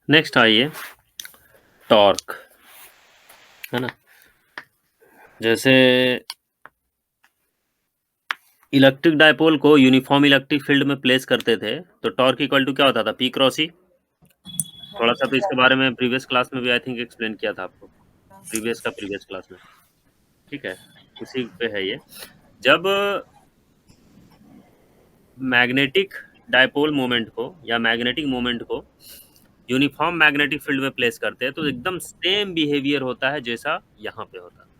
Next आइए torque, है ना। जैसे इलेक्ट्रिक डायपोल को यूनिफॉर्म इलेक्ट्रिक फील्ड में प्लेस करते थे तो टॉर्क इक्वल टू क्या होता था, पी क्रॉस ई। थोड़ा सा तो इसके बारे में प्रीवियस क्लास में भी आई थिंक एक्सप्लेन किया था आपको, प्रीवियस क्लास में। ठीक है, उसी पे है ये। जब मैग्नेटिक डायपोल मोमेंट को या मैग्नेटिक मोमेंट को यूनिफॉर्म मैग्नेटिक फील्ड में प्लेस करते हैं तो एकदम सेम बिहेवियर होता है जैसा यहाँ पे होता है।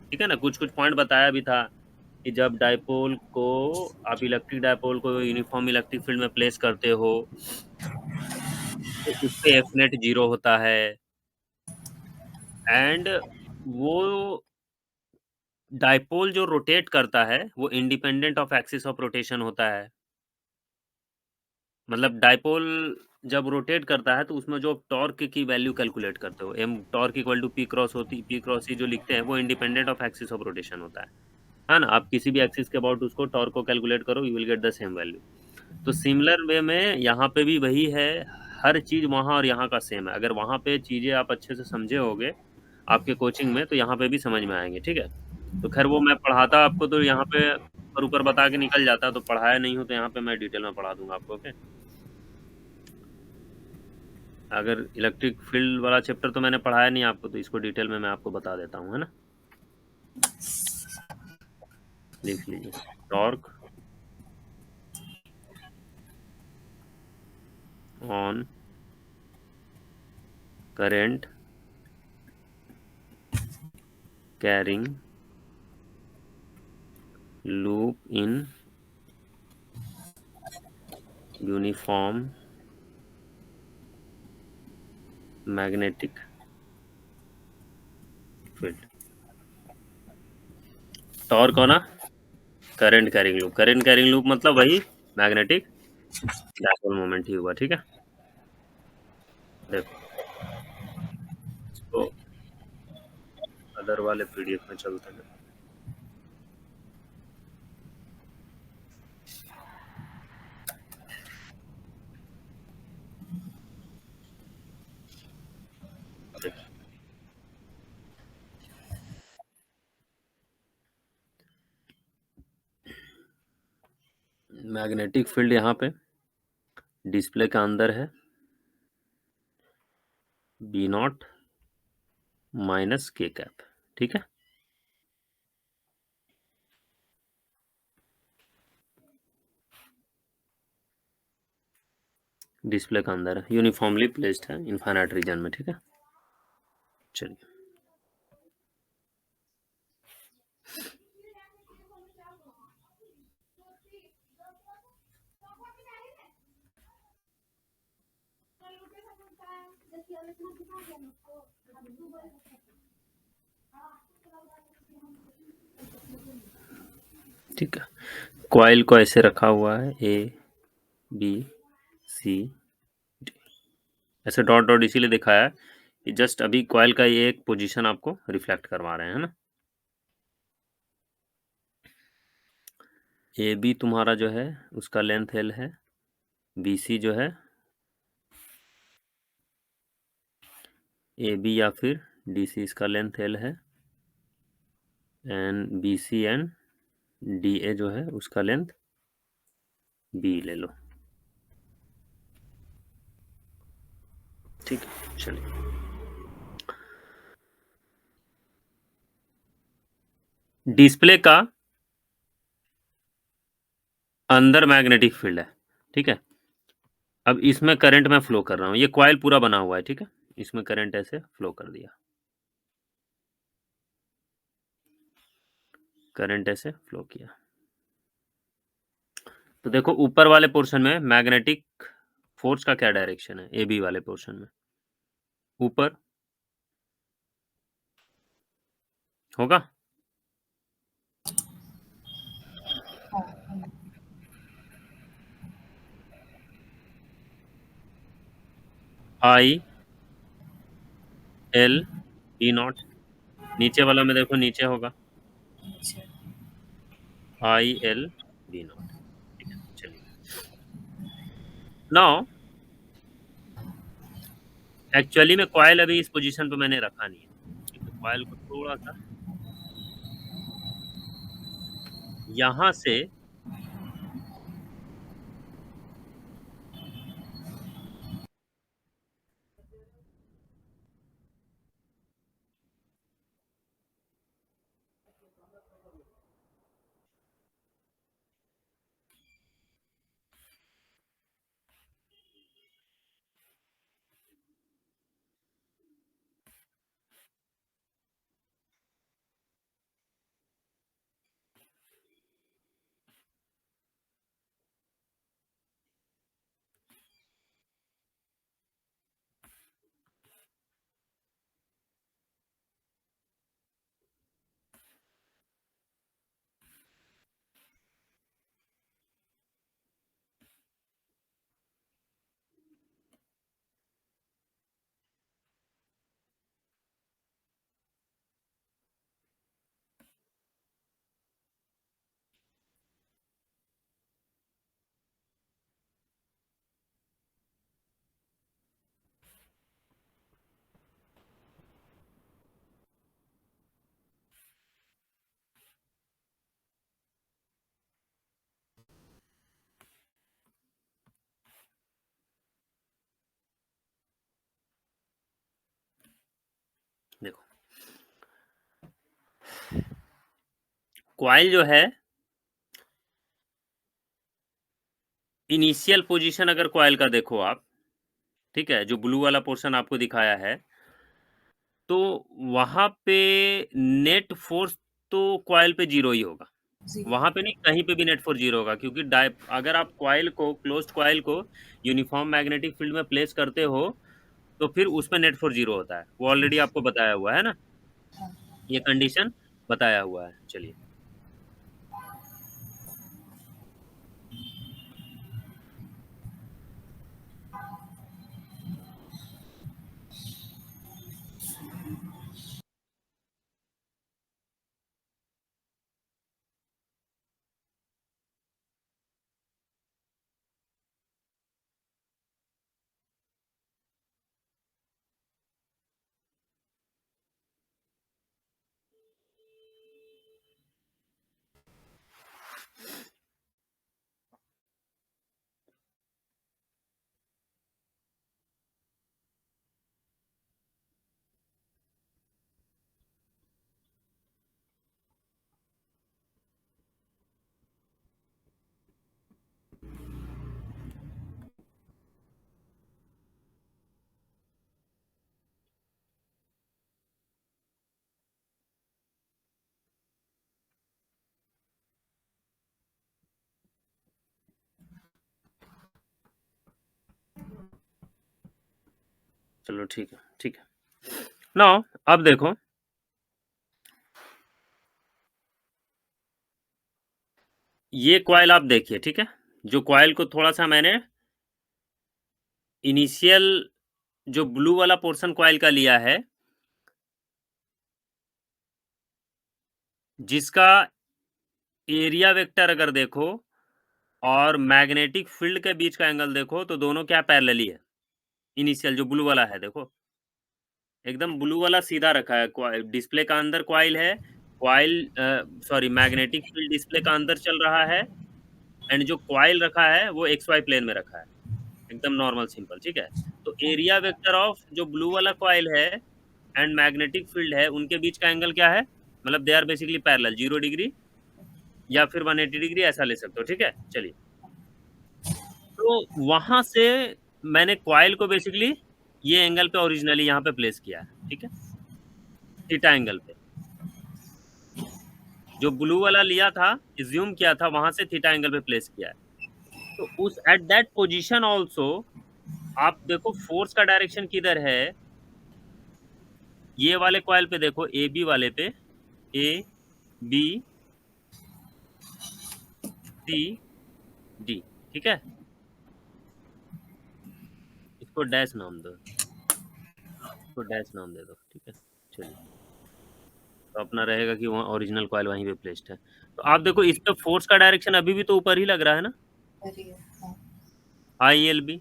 ठीक है ना, कुछ कुछ पॉइंट बताया भी था कि जब डायपोल को आप इलेक्ट्रिक डायपोल को यूनिफॉर्म इलेक्ट्रिक फील्ड में प्लेस करते हो तो उस पे एफ नेट 0 होता है। एंड वो डायपोल जो रोटेट करता है वो independent of axis of rotation होता है। मतलब डायपोल जब रोटेट करता है तो उसमें जो टॉर्क की वैल्यू कैलकुलेट करते हो, M torque equal to P cross C जो लिखते हैं वो independent of axis of rotation होता है ना। आप किसी भी एक्सिस के अबाउट उसको टॉर्क को कैलकुलेट करो, you will get the same value. तो सिमिलर वे में यहाँ पे भी वही है, हर चीज वहाँ और यहाँ का सेम है। अगर वहाँ पे चीजें आप अच्छे से समझे होगे आपके कोचिंग में तो यहाँ पे भी समझ में आएंगे। ठीक है, तो खैर वो मैं पढ़ाता आपको तो यहाँ पे ऊपर बता के निकल जाता, तो पढ़ाया नहीं हो तो यहाँ पे मैं डिटेल में पढ़ा दूंगा आपको। ओके, अगर इलेक्ट्रिक फील्ड वाला चैप्टर तो मैंने पढ़ाया नहीं आपको, तो इसको डिटेल में मैं आपको बता देता हूँ, है ना। लिख लीजिए, torque on current carrying loop in uniform magnetic field. Torque होना करंट कैरिंग लूप मतलब वही मैग्नेटिक डायपोल मोमेंट ही हुआ। ठीक है, देखो इसको अदर वाले पीडीएफ में चलते हैं। मैग्नेटिक फील्ड यहाँ पे डिस्प्ले के अंदर है, बी नॉट माइनस के कैप। ठीक है, डिस्प्ले का अंदर है, यूनिफॉर्मली प्लेस्ड है इनफाइनाइट रीजन में। ठीक है, चलिए ठीक है। कॉइल को ऐसे रखा हुआ है, ए बी सी डी, ऐसे डॉट डॉट इसीलिए दिखाया है कि जस्ट अभी कॉइल का ये एक पोजीशन आपको रिफ्लेक्ट करवा रहे हैं, है ना। ए बी तुम्हारा जो है उसका लेंथ एल है, बी सी जो है ए बी या फिर डी सी इसका लेंथ एल है, and B C and D A जो है उसका लेंथ बी ले लो। ठीक है, चलिए डिस्प्ले का अंदर मैग्नेटिक फील्ड है। ठीक है, अब इसमें करंट मैं फ्लो कर रहा हूँ, ये कॉइल पूरा बना हुआ है। ठीक है, इसमें करंट ऐसे फ्लो कर दिया, करंट ऐसे फ्लो किया। तो देखो ऊपर वाले पोर्शन में मैग्नेटिक फोर्स का क्या डायरेक्शन है, ए बी वाले पोर्शन में ऊपर होगा, आई एल बी नॉट। नीचे वाला में देखो नीचे होगा आई एल बी नॉट। ठीक है, चलिए नाउ एक्चुअली में कॉइल अभी इस पोजीशन पे मैंने रखा नहीं है। ठीक है, कॉइल को थोड़ा-सा यहाँ से देखो, कॉइल जो है इनिशियल पोजीशन अगर कॉइल का देखो आप, ठीक है? जो ब्लू वाला पोर्शन आपको दिखाया है, तो वहाँ पे नेट फ़ोर्स तो कॉइल पे 0 ही होगा। ज़ीरो। वहाँ पे नहीं, कहीं पे भी नेट फ़ोर्स 0 होगा क्योंकि डाय अगर आप कॉइल को क्लोज़्ड कॉइल को यूनिफ़ॉर्म मैग्नेटिक फ़ील्ड में प्लेस करते हो, तो फिर उसमें नेट फ़ोर्स 0 होता है। वो ऑलरेडी आपको बताया हुआ है ना? हाँ। ये कंडीशन बताया हुआ है। चलिए, चलो ठीक है, ठीक है। नाउ अब देखो, ये कॉइल आप देखिए, ठीक है? जो कॉइल को थोड़ा-सा मैंने इनिशियल जो ब्लू वाला पोर्शन कॉइल का लिया है, जिसका एरिया वेक्टर अगर देखो और मैग्नेटिक फील्ड के बीच का एंगल देखो, तो दोनों क्या पैरेलल ही है। इनिशियल जो ब्लू वाला है देखो, एकदम ब्लू वाला सीधा रखा है। डिस्प्ले का अंदर कॉइल है, coil sorry magnetic field display का अंदर चल रहा है एंड जो कॉइल रखा है वो एक्स वाई प्लेन में रखा है। एकदम नॉर्मल सिंपल, ठीक है? तो एरिया वेक्टर ऑफ जो ब्लू वाला कॉइल है एंड मैग्नेटिक फील्ड है, उनके बीच का एंगल क्या है? मतलब they are basically parallel, 0 degree या फिर 180 डिग्री ऐसा ले सकते हो, ठीक है? चलिए, तो वहाँ से मैंने कॉइल को बेसिकली ये एंगल पे ओरिजिनली यहाँ पे प्लेस किया है, ठीक है? थीटा एंगल पे। जो ब्लू वाला लिया था, अज़्यूम किया था, वहाँ से थीटा एंगल पे प्लेस किया है। तो उस एट दैट पोज़ीशन ऑल्सो आप देखो फ़ोर्स का डायरेक्शन किधर है? ये वाले कॉइल पे देखो, AB वाले पे, A, B, C, D, ठीक है? इसको डैश नाम दो, इसको डैश नाम दे दो, ठीक है? चलिए, तो अपना रहेगा कि वहाँ ओरिजिनल कॉइल वहीं पे प्लेस्ड है। तो आप देखो इस पे फ़ोर्स का डायरेक्शन अभी भी तो ऊपर ही लग रहा है ना? करिए। हाँ। ILB।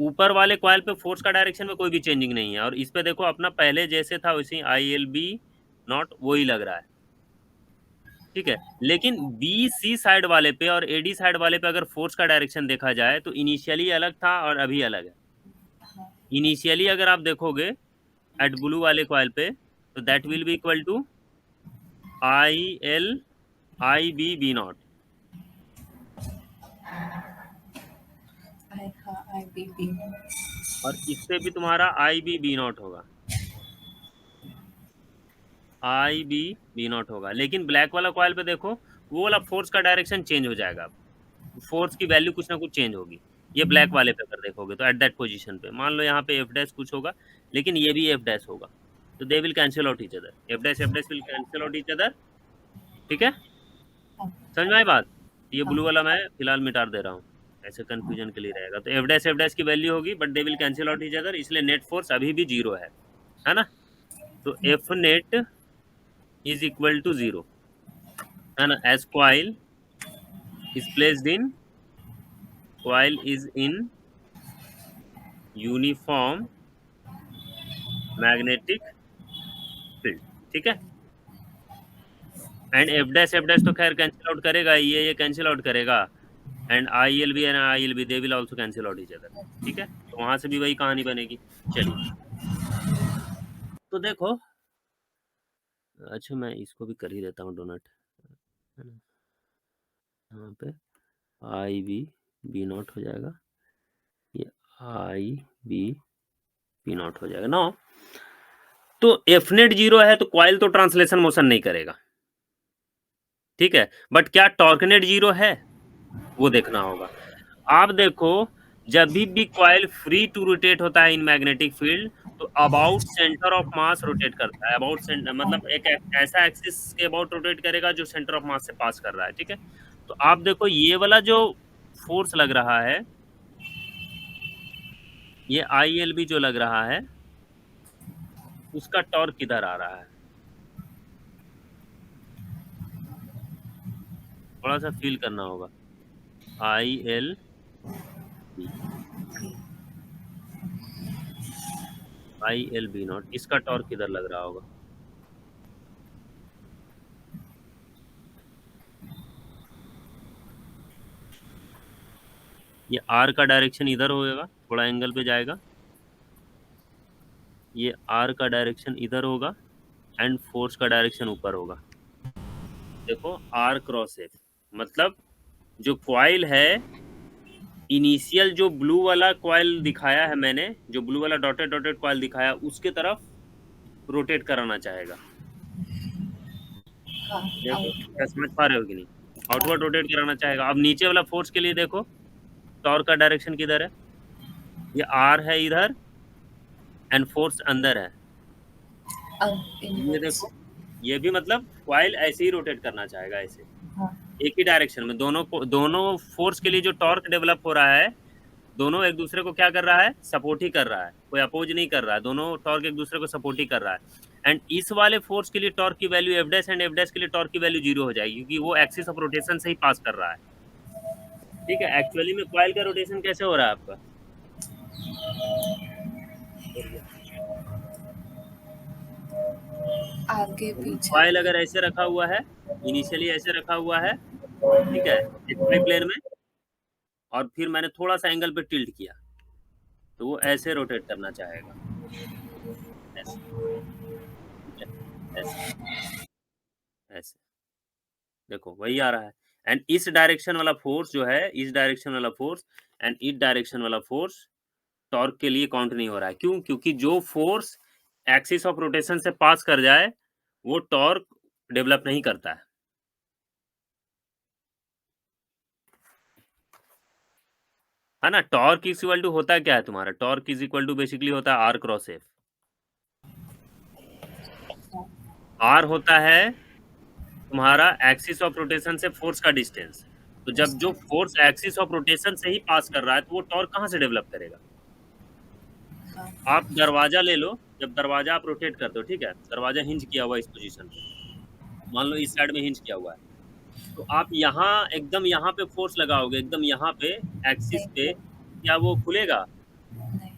ऊपर वाले कॉइल पे फोर्स का डायरेक्शन में कोई भी चेंजिंग नहीं है, और इस पे देखो अपना पहले जैसे था वैसे ILB नॉट वही लग रहा है, ठीक है। लेकिन BC साइड वाले पे और AD साइड वाले पे अगर फोर्स का डायरेक्शन देखा जाए तो इनिशियली अलग था और अभी अलग है। इनिशियली अगर आप देखोगे एट ब्लू वाले कॉइल पे, तो that will be equal to ILIB naught, IBB। और इस पे भी तुम्हारा IBB नॉट होगा, IBB नॉट होगा। लेकिन ब्लैक वाला कॉइल पे देखो, वो वाला फोर्स का डायरेक्शन चेंज हो जाएगा, फोर्स की वैल्यू कुछ ना कुछ चेंज होगी। ये ब्लैक वाले पे अगर देखोगे तो एट दैट पोजीशन पे मान लो यहाँ पे एफ डैश कुछ होगा, लेकिन ये भी एफ डैश होगा, तो दे will cancel out each other, F dash will cancel out each other, ठीक है। समझ में आई बात? ये ब्लू वाला मैं फिलहाल मिटा दे रहा हूँ, ऐसे कंफ्यूजन के लिए रहेगा। तो एफ डैश की वैल्यू होगी, but they will cancel out each other, इसलिए नेट फोर्स अभी भी जीरो है ना। तो F net is equal to zero, है ना, as coil is placed in, coil is in uniform magnetic field, ठीक है। एंड एफ डैश तो खैर कैंसिल आउट करेगा, ये कैंसिल आउट करेगा, and ILB and ILB they will also cancel out each other, ठीक है। तो वहां से भी वही कहानी बनेगी। चलिए, तो देखो, अच्छा मैं इसको भी कर ही देता हूँ डोनट, है ना, यहाँ पे IBB नॉट हो जाएगा, ये IBB नॉट हो जाएगा ना। तो एफ नेट जीरो है तो कॉइल तो ट्रांसलेशन मोशन नहीं करेगा, ठीक है। बट क्या टॉर्क नेट जीरो है, वो देखना होगा। आप देखो, जब भी कॉइल फ्री टू रोटेट होता है इन मैग्नेटिक फील्ड, तो about centre of mass rotate करता है, अबाउट सेंटर मतलब एक ऐसा एक्सिस के अबाउट रोटेट करेगा जो सेंटर ऑफ मास से पास कर रहा है, ठीक है। तो आप देखो ये वाला जो फोर्स लग रहा है, ये ILB जो लग रहा है, उसका टॉर्क किधर आ रहा है, थोड़ा सा फील करना होगा। ILB नॉट, इसका टॉर्क किधर लग रहा होगा, ये R का डायरेक्शन इधर होगा, थोड़ा एंगल पे जाएगा, ये R का डायरेक्शन इधर होगा, एंड फोर्स का डायरेक्शन ऊपर होगा। देखो R क्रॉस F, मतलब जो कॉइल है, इनिशियल जो ब्लू वाला कॉइल दिखाया है मैंने, जो ब्लू वाला डॉटेड डॉटेड कॉइल दिखाया, उसके तरफ रोटेट कराना चाहेगा। देखो क्या समझ पा रहे हो कि नहीं, आउटवर्ड रोटेट कराना चाहेगा। अब नीचे वाला फोर्स के लिए देखो, टॉर्क का डायरेक्शन किधर है, ये R है इधर, एंड फोर्स अंदर है, ये देखो, ये भी मतलब कॉइल ऐसे ही रोटेट करना चाहेगा, ऐसे एक ही डायरेक्शन में। दोनों फोर्स के लिए जो टॉर्क डेवलप हो रहा है, दोनों एक दूसरे को क्या कर रहा है, सपोर्ट ही कर रहा है, कोई अपोज नहीं कर रहा है, दोनों टॉर्क एक दूसरे को सपोर्ट ही कर रहा है। एंड इस वाले फोर्स के लिए टॉर्क की value F dash, and F dash के लिए टॉर्क की वैल्यू जीरो हो जाएगी, क्योंकि वो एक्सिस ऑफ रोटेशन से ही पास कर रहा है, ठीक है। एक्चुअली में कॉइल का रोटेशन कैसे हो रहा है आपका, आगे पीछे। कॉइल अगर ऐसे रखा हुआ है, इनिशियली ऐसे रखा हुआ है, ठीक है, एक्सवाई प्लेन में, और फिर मैंने थोड़ा सा एंगल पे टिल्ट किया, तो वो ऐसे रोटेट करना चाहेगा, ऐसे, ठीक है, ऐसे, ऐसे, देखो वही आ रहा है। एंड इस डायरेक्शन वाला फोर्स जो है, इस डायरेक्शन वाला फोर्स एंड इस डायरेक्शन वाला फोर्स टॉर्क के लिए काउंट नहीं हो रहा है। क्यों? क्योंकि जो फोर्स एक्सिस ऑफ रोटेशन से पास कर जाए, वो टॉर्क डेवलप नहीं करता है ना। टॉर्क इज इक्वल टू होता क्या है तुम्हारा, torque is equal to basically होता है R क्रॉस F। R होता है तुम्हारा एक्सिस ऑफ रोटेशन से फोर्स का डिस्टेंस। तो जब जो फोर्स एक्सिस ऑफ रोटेशन से ही पास कर रहा है, तो वो टॉर्क कहाँ से डेवलप करेगा। आप दरवाजा ले लो, जब दरवाजा आप रोटेट करते हो, ठीक है, दरवाजा हिंज किया हुआ इस पोजीशन पे, मान लो इस साइड में हिंज किया हुआ है, तो आप यहाँ एकदम यहाँ पे फोर्स लगाओगे, एकदम यहाँ पे एक्सिस पे, क्या वो खुलेगा? नहीं।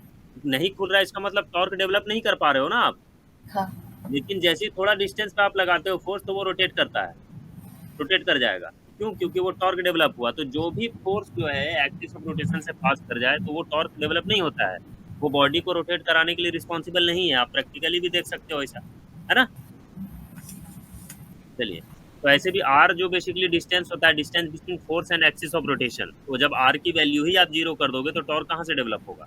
नहीं खुल रहा है इसका मतलब टॉर्क डेवलप नहीं कर पा रहे हो ना आप। हाँ। लेकिन जैसे ही थोड़ा डिस्टेंस पे आप लगाते हो फोर्स तो वो रोटेट करता है, रोटेट कर जाएगा। क्यों? क्योंकि वो टॉर्क डेवलप हुआ। तो जो भी फोर्स जो है एक्सिस ऑफ रोटेशन से पास कर जाए तो वो टॉर्क डेवलप नहीं होता है। वो बॉडी को रोटेट कराने के लिए रिस्पॉन्सिबल नहीं है। आप प्रैक्टिकली भी देख सकते हो ऐसा, है ना? चलिए, तो ऐसे भी r जो बेसिकली डिस्टेंस होता है, distance between force and axis of rotation, तो जब r की वैल्यू ही आप 0 कर दोगे तो टॉर्क कहाँ से डेवलप होगा?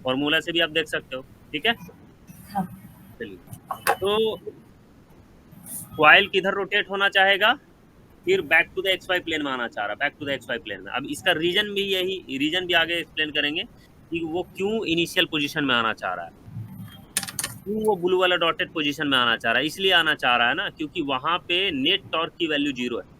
फॉर्मूला से भी आप देख सकते हो, ठीक है? हाँ। चलिए, तो कॉइल किधर रोटेट होना चाहेगा? फिर back to the X Y plane में आना चाह रहा है, back to the X Y plane में। अब इसका रीजन भी आगे एक्सप्लेन करेंगे कि वो क्यों इनिशियल पोजीशन में आना चाह रहा है, क्यों वो ब्लू वाला डॉटेड पोजीशन में आना चाह रहा है। इसलिए आना चाह रहा है ना क्योंकि वहां पे नेट टॉर्क की वैल्यू 0 है।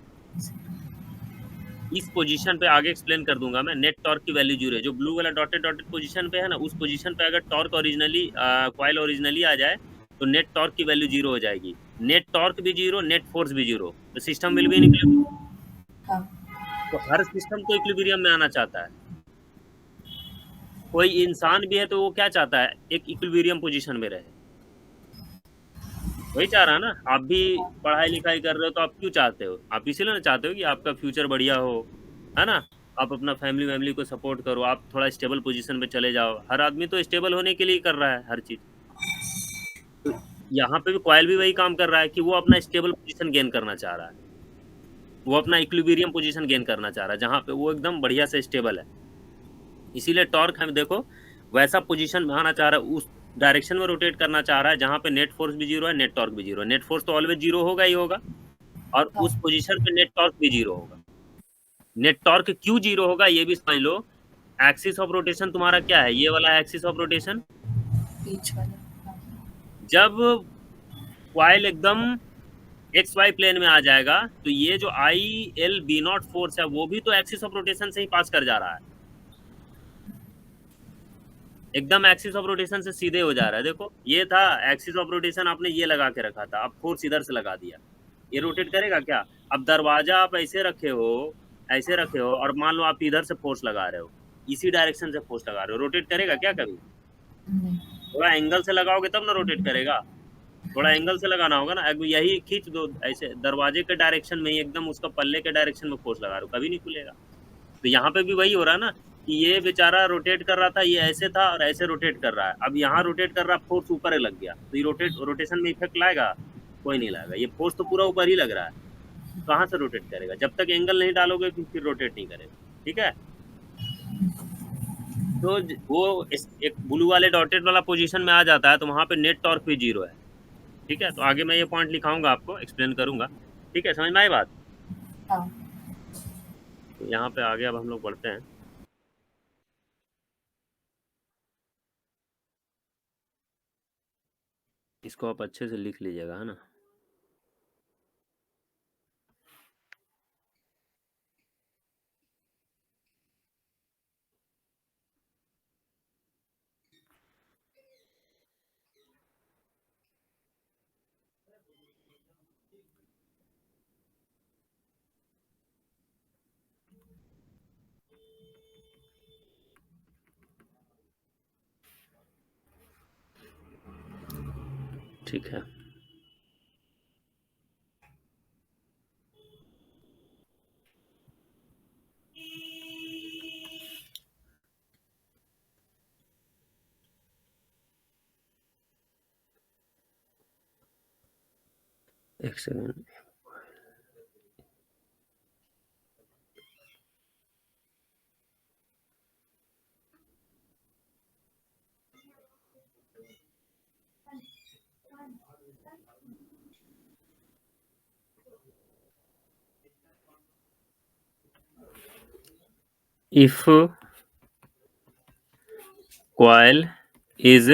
इस पोजीशन पे आगे एक्सप्लेन कर दूंगा मैं, नेट टॉर्क की वैल्यू 0 है। जो ब्लू वाला डॉटेड डॉटेड पोजीशन पे है ना, उस पोजीशन पे अगर टॉर्क ओरिजिनली कॉइल ओरिजिनली आ जाए तो नेट टॉर्क की वैल्यू 0 हो जाएगी। नेट टॉर्क भी 0, नेट फोर्स भी 0, तो system will be in equilibrium. हाँ। तो हर सिस्टम तो इक्विलिब्रियम में आना चाहता है। कोई इंसान भी है तो वो क्या चाहता है? एक इक्विलिब्रियम पोजीशन में रहे। वही चाह रहा है ना। आप भी पढ़ाई लिखाई कर रहे हो तो आप क्यों चाहते हो? आप इसीलिए ना चाहते हो कि आपका फ्यूचर बढ़िया हो, है ना? आप अपना फैमिली वैमिली को सपोर्ट करो, आप थोड़ा स्टेबल पोजीशन पे चले जाओ। हर आदमी तो स्टेबल होने के लिए ही कर रहा है हर चीज। तो यहाँ पे भी कॉयल भी वही काम कर रहा है कि वो अपना स्टेबल पोजीशन गेन करना चाह रहा है। वो अपना इक्विलिब्रियम पोजीशन गेन करना चाह रहा है जहाँ पे वो एकदम बढ़िया से स्टेबल है। इसीलिए टॉर्क हम देखो वैसा पोजीशन में आना चाह रहा है, उस डायरेक्शन में रोटेट करना चाह रहा है जहाँ पे नेट फोर्स भी 0 है, नेट टॉर्क भी 0 है। नेट फोर्स तो ऑलवेज 0 होगा ही होगा, और हाँ। उस पोजीशन पे नेट टॉर्क भी 0 होगा। नेट टॉर्क क्यों 0 होगा ये भी समझ लो। एक्सिस ऑफ रोटेशन तुम्हारा क्या है? ये वाला एक्सिस ऑफ रोटेशन। बीच वाला। हाँ। जब कॉइल एकदम एक्स वाई प्लेन में आ जाएगा तो ये जो I L B naught force है वो भी तो एक्सिस ऑफ रोटेशन से ही पास कर जा रहा है। एकदम एक्सिस ऑफ रोटेशन से सीधे हो जा रहा है। देखो ये था एक्सिस ऑफ रोटेशन, आपने ये लगा के रखा था, अब फोर्स इधर से लगा दिया, ये रोटेट करेगा क्या? अब दरवाजा आप ऐसे रखे हो, ऐसे रखे हो, और मान लो आप इधर से फोर्स लगा रहे हो, इसी डायरेक्शन से फोर्स लगा रहे हो, रोटेट करेगा क्या कभी? नहीं। थोड़ा एंगल से लगाओगे तब ना रोटेट करेगा। थोड़ा एंगल से लगाना होगा ना। अब यही खींच दो ऐसे दरवाजे के डायरेक्शन में ही, एकदम उसका पल्ले के डायरेक्शन में फोर्स लगा रहे हो, कभी नहीं खुलेगा। तो यहाँ पे भी वही हो रहा है ना कि ये बेचारा रोटेट कर रहा था, ये ऐसे था और ऐसे रोटेट कर रहा है। अब यहाँ रोटेट कर रहा, फोर्स ऊपर लग गया तो ये रोटेशन में इफेक्ट लाएगा? कोई नहीं लाएगा। ये फोर्स तो पूरा ऊपर ही लग रहा है, कहाँ से रोटेट करेगा? जब तक एंगल नहीं डालोगे फिर रोटेट नहीं करेगा, ठीक है? तो वो एक ब्लू वाले डॉटेड वाला पोजीशन में आ जाता है तो वहां पे नेट टॉर्क भी 0 है, ठीक है? तो आगे मैं ये पॉइंट लिखाऊंगा, आपको एक्सप्लेन करूंगा, ठीक है? समझ में आई बात? हाँ। तो यहाँ पे आगे अब हम लोग बढ़ते हैं। इसको आप अच्छे से लिख लीजिएगा, है ना? ठीक है। एक second. If coil is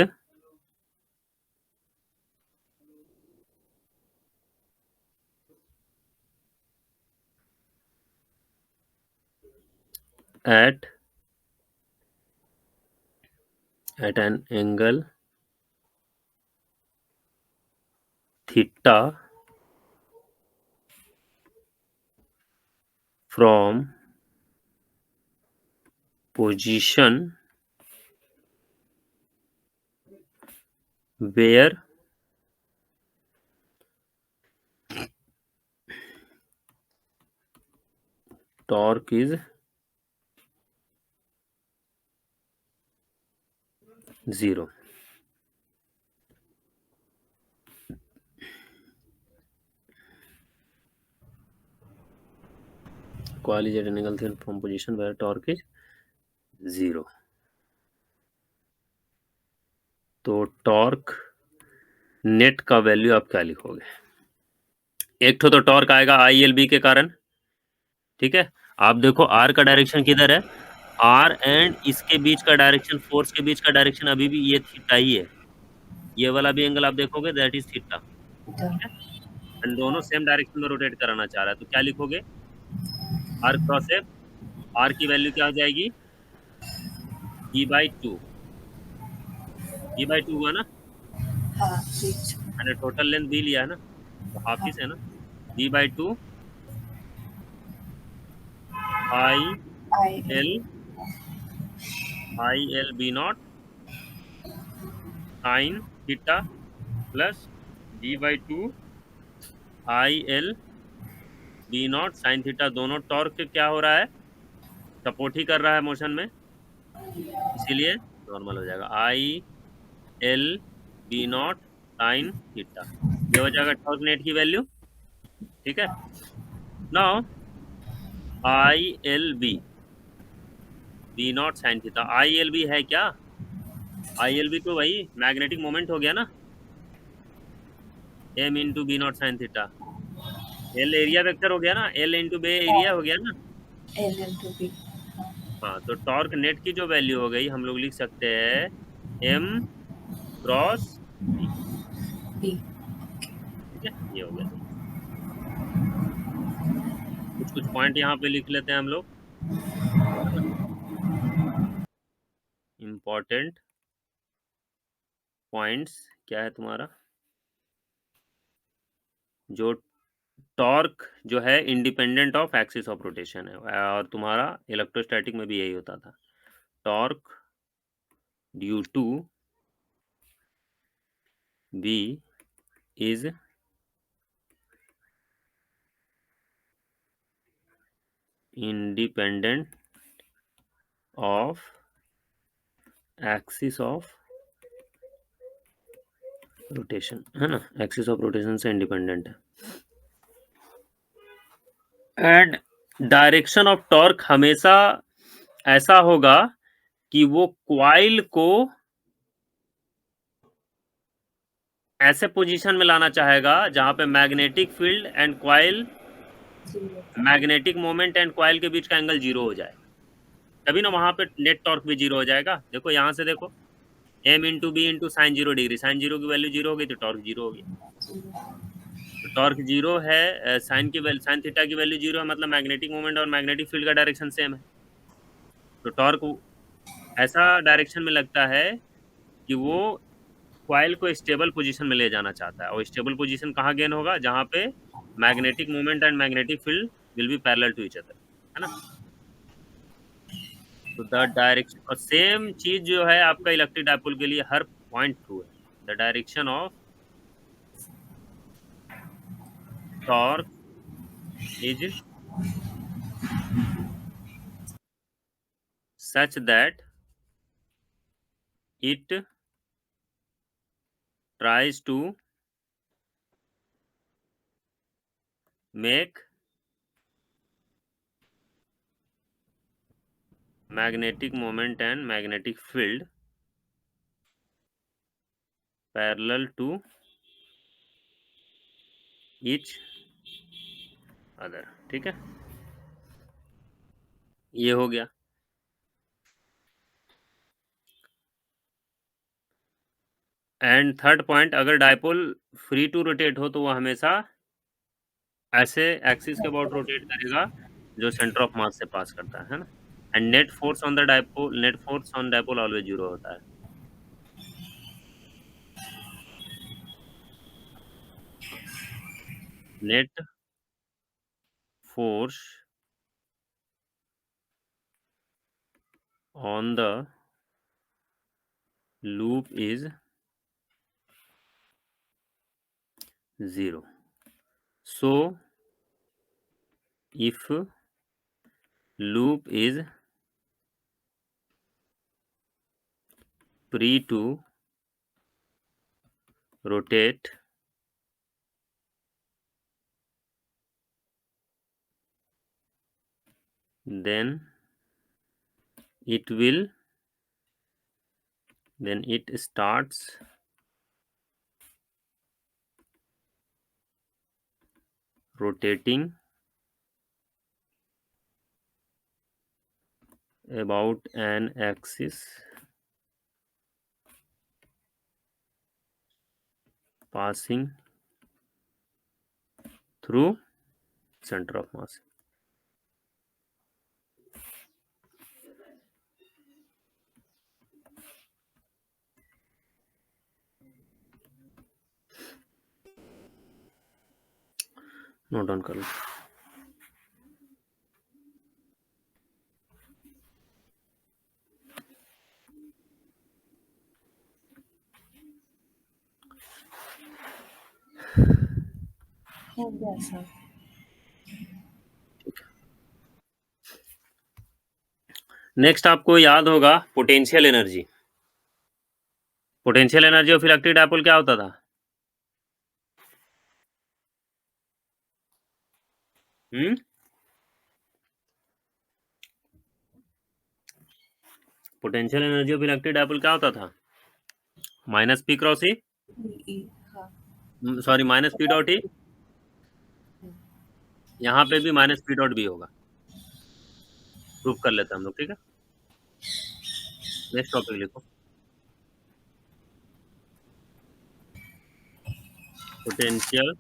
at an angle theta from position where torque is 0. Coil is at an angle from position where torque is 0. तो टॉर्क नेट का वैल्यू आप क्या लिखोगे? एक तो टॉर्क आएगा ILB के कारण, ठीक है। आप देखो आर का डायरेक्शन किधर है, आर एंड इसके बीच का डायरेक्शन, फोर्स के बीच का डायरेक्शन अभी भी ये थीटा ही है। ये वाला भी एंगल आप देखोगे दैट इज थीटा, ठीक है। एंड दोनों सेम डायरेक्शन में रोटेट कराना चाह रहा है, तो क्या लिखोगे? आर क्रॉस एफ, आर की वैल्यू क्या हो जाएगी? E/2, E/2 हुआ ना, हाँ, बीच। मैंने टोटल लेंथ भी लिया है ना, तो हाफ हाँ, ही से है ना। E/2 I I L B naught sine theta plus D/2 IL B naught sine theta, दोनों टॉर्क क्या हो रहा है? सपोर्ट ही कर रहा है मोशन में, इसीलिए नॉर्मल हो जाएगा। IL B naught sine theta, ये हो जाएगा टॉर्क नेट की वैल्यू, ठीक है। Now B naught sine theta, ILB है क्या? ILB तो वही मैग्नेटिक मोमेंट हो गया ना, M into B naught sine theta. L area vector हो गया ना, L इंटू बे एरिया हो गया ना। L into B. हाँ, तो टॉर्क नेट की जो वैल्यू हो गई, हम लोग लिख सकते हैं M क्रॉस B, बी। ठीक है। ये हो गया। कुछ कुछ पॉइंट यहाँ पे लिख लेते हैं हम लोग, है ना। इम्पोर्टेंट पॉइंट्स क्या है तुम्हारा? जो टॉर्क जो है independent of axis of rotation है, और तुम्हारा इलेक्ट्रोस्टैटिक में भी यही होता था। Torque due to B is independent of axis of rotation, है ना। एक्सिस ऑफ रोटेशन से इंडिपेंडेंट है। एंड डायरेक्शन ऑफ टॉर्क हमेशा ऐसा होगा कि वो क्वाइल को ऐसे पोजीशन में लाना चाहेगा जहां पे magnetic field and coil, magnetic moment and coil के बीच का एंगल 0 हो जाए, तभी ना वहां पे नेट टॉर्क भी 0 हो जाएगा। देखो यहाँ से देखो, M into B into sine 0 degree, sine 0 की वैल्यू 0 हो गई तो टॉर्क 0 हो गया। तो टॉर्क 0 है, साइन की वैल्यू, साइन थीटा की वैल्यू 0 है, मतलब मैग्नेटिक मोमेंट और मैग्नेटिक फील्ड का डायरेक्शन सेम है। तो टॉर्क ऐसा डायरेक्शन में लगता है कि वो क्वाइल को स्टेबल पोजीशन में ले जाना चाहता है, और स्टेबल पोजीशन कहाँ गेन होगा? जहाँ पे magnetic moment and magnetic field will be parallel to each other, है ना। तो द डायरेक्शन, और सेम चीज जो है आपका इलेक्ट्रिक डायपोल के लिए हर पॉइंट ट्रू है। The direction of torque is such that it tries to make magnetic moment and magnetic field parallel to each other, ठीक है। ये हो गया। एंड थर्ड पॉइंट, अगर डायपोल फ्री टू रोटेट हो तो वो हमेशा ऐसे एक्सिस के अबाउट रोटेट करेगा जो सेंटर ऑफ मास से पास करता है ना। And net force on the dipole, net force on dipole always 0 होता है। Net force on the loop is 0. So if loop is free to rotate then it will then it starts rotating about an axis passing through center of mass. Note down कर लो. हो गया sir. Next आपको याद होगा potential energy. Potential energy of electric dipole क्या होता था? Potential energy of electric dipole क्या होता था? माइनस पी क्रॉस ई, ई. हाँ. Sorry minus P dot E. यहाँ पे भी माइनस पी डॉट बी होगा. प्रूफ कर लेते हैं हम लोग. ठीक है, नेक्स्ट टॉपिक लिखो. Potential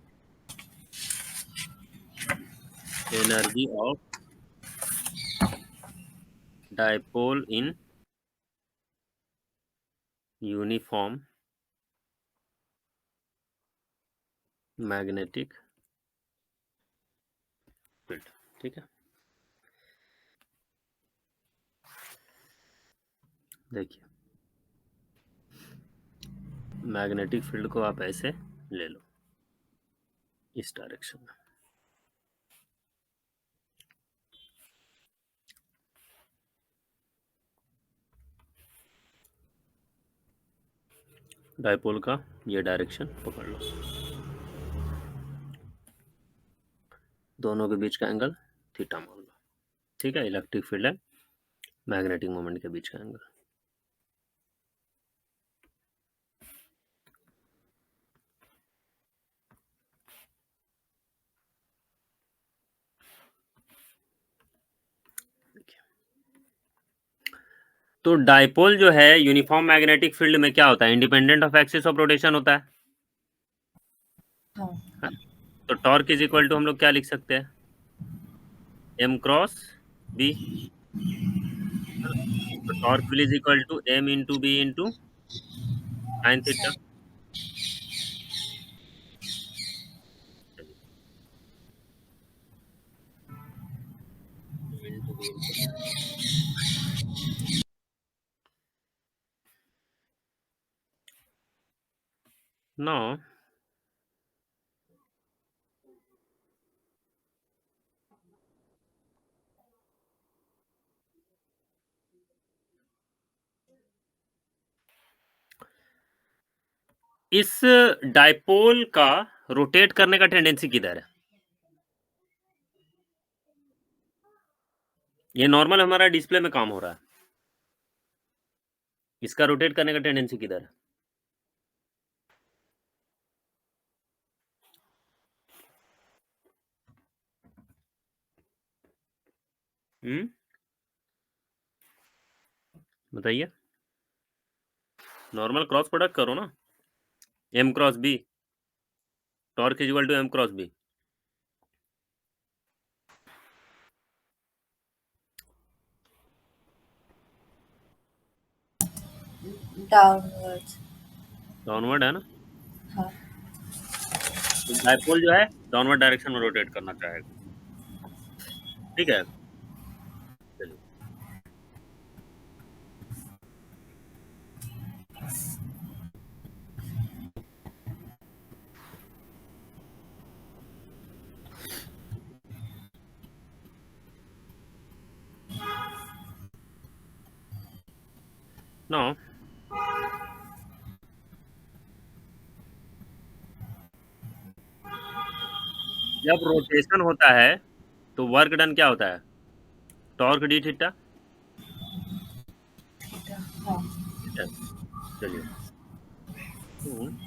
energy of dipole in uniform magnetic field. ठीक है, देखिए मैग्नेटिक फील्ड को आप ऐसे ले लो इस डायरेक्शन में. डायपोल का ये डायरेक्शन पकड़ लो. दोनों के बीच का एंगल थीटा मान लो. ठीक है, इलेक्ट्रिक फील्ड है, मैग्नेटिक मोमेंट के बीच का एंगल. तो डायपोल जो है यूनिफॉर्म मैग्नेटिक फील्ड में क्या होता है? Independent of axis of rotation होता है. हाँ. तो टॉर्क इज इक्वल टू हम लोग क्या लिख सकते हैं? M cross B. तो torque will is equal to M into B into sine theta. No, इस डायपोल का रोटेट करने का टेंडेंसी किधर है? ये नॉर्मल हमारा डिस्प्ले में काम हो रहा है. इसका रोटेट करने का टेंडेंसी किधर है? बताइए. नॉर्मल क्रॉस प्रोडक्ट करो ना. M cross B, torque is equal to M cross B. Downwards. Downward है ना. हाँ. तो डायपोल जो है डाउनवर्ड डायरेक्शन में रोटेट करना चाहेगा. ठीक है, चलिए नो, जब रोटेशन होता है तो वर्क डन क्या होता है? Torque D theta. थीटा। हाँ। ठीक है, चलिए। हम्म,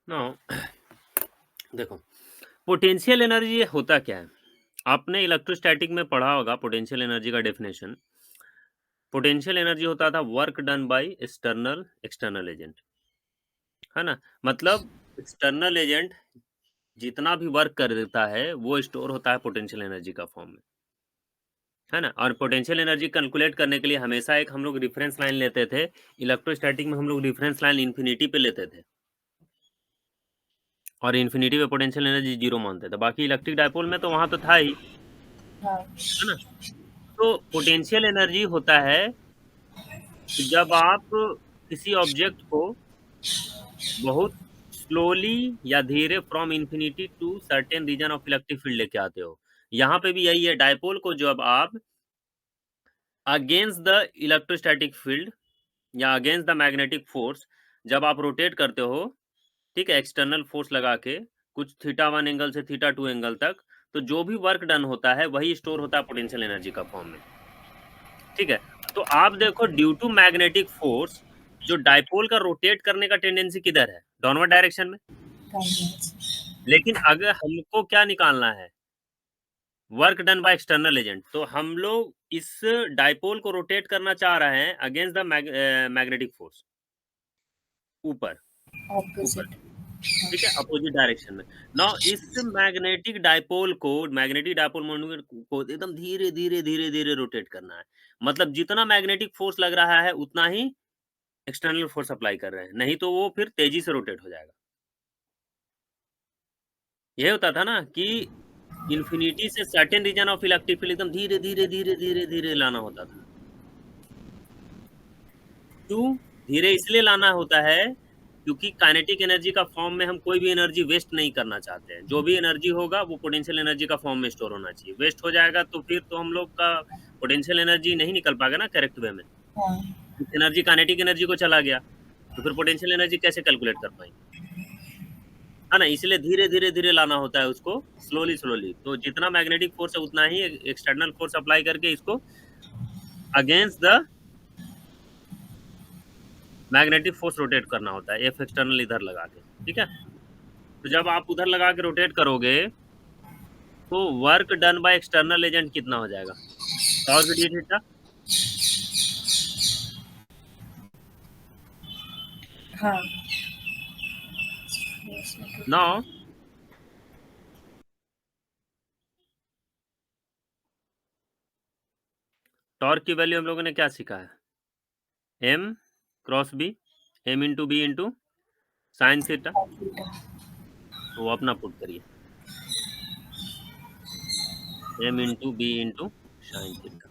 नो, देखो, पोटेंशियल एनर्जी होता क्या है? आपने इलेक्ट्रोस्टैटिक में पढ़ा होगा पोटेंशियल एनर्जी का डेफिनेशन। पोटेंशियल एनर्जी होता था work done by external external agent, है ना? मतलब एक्सटर्नल एजेंट जितना भी वर्क कर देता है वो स्टोर होता है पोटेंशियल एनर्जी का फॉर्म में, है ना? और पोटेंशियल एनर्जी कैलकुलेट करने के लिए हमेशा एक हम लोग रेफरेंस लाइन लेते थे। इलेक्ट्रोस्टैटिक में हम लोग रेफरेंस लाइन इन्फिनिटी पे लेते थे और इन्फिनिटी पे पोटेंशियल एनर्जी जीरो मानते थे। बाकी इलेक्ट्रिक डायपोल में तो वहां तो था ही, हाँ। है ना? तो पोटेंशियल एनर्जी होता है कि जब आप किसी ऑब्जेक्ट को बहुत स्लोली या धीरे from infinity to certain region of electric field लेके आते हो। यहाँ पे भी यही है, डायपोल को जब आप अगेंस्ट द इलेक्ट्रोस्टैटिक फील्ड या अगेंस्ट द मैग्नेटिक फोर्स जब आप रोटेट करते हो, ठीक है, एक्सटर्नल फोर्स लगा के कुछ थीटा वन एंगल से थीटा टू एंगल तक, तो जो भी वर्क डन होता है वही स्टोर होता है पोटेंशियल एनर्जी का फॉर्म में। ठीक है, तो आप देखो ड्यू टू मैग्नेटिक फोर्स जो डायपोल का रोटेट करने का टेंडेंसी किधर है? डाउनवर्ड डायरेक्शन में। डाउनवर्ड्स। लेकिन अगर हमको क्या निकालना है? Work done by external agent, तो हम लोग इस डायपोल को रोटेट करना चाह रहे हैं अगेंस्ट द मैग्नेटिक फोर्स, ऊपर ऊपर, ऑपोजिट। ठीक है, अपोजिट डायरेक्शन में। नाउ इस मैग्नेटिक डायपोल मोमेंट को एकदम धीरे धीरे धीरे धीरे रोटेट करना है। मतलब जितना मैग्नेटिक फोर्स लग रहा है उतना ही एक्सटर्नल फोर्स अप्लाई कर रहे हैं, नहीं तो वो फिर तेजी से रोटेट हो जाएगा। ये होता था ना कि इन्फिनिटी से certain region of electric field एकदम धीरे धीरे धीरे धीरे धीरे लाना होता था। क्यों धीरे इसलिए लाना होता है? क्योंकि काइनेटिक एनर्जी का फॉर्म में हम कोई भी एनर्जी वेस्ट नहीं करना चाहते हैं। जो भी एनर्जी होगा वो पोटेंशियल एनर्जी का फॉर्म में स्टोर होना चाहिए। वेस्ट हो जाएगा तो फिर तो हम लोग का पोटेंशियल एनर्जी नहीं निकल पाएगा ना करेक्ट वे में। हाँ। एनर्जी काइनेटिक एनर्जी को चला गया तो फिर पोटेंशियल एनर्जी कैसे कैलकुलेट कर पाएंगे, है ना? इसलिए धीरे धीरे धीरे लाना होता है उसको, स्लोली स्लोली। तो जितना मैग्नेटिक फोर्स है उतना ही एक्सटर्नल फोर्स अप्लाई करके इसको against the magnetic force rotate करना होता है, एफ एक्सटर्नल इधर लगा के। ठीक है, तो जब आप उधर लगा के रोटेट करोगे तो work done by external agent कितना हो जाएगा? Torque D theta. हाँ। नाउ टॉर्क की वैल्यू हम लोगों ने क्या सीखा है? M cross B, M into B into sine theta. Theta. तो वो अपना पुट करिए, M into B into sine theta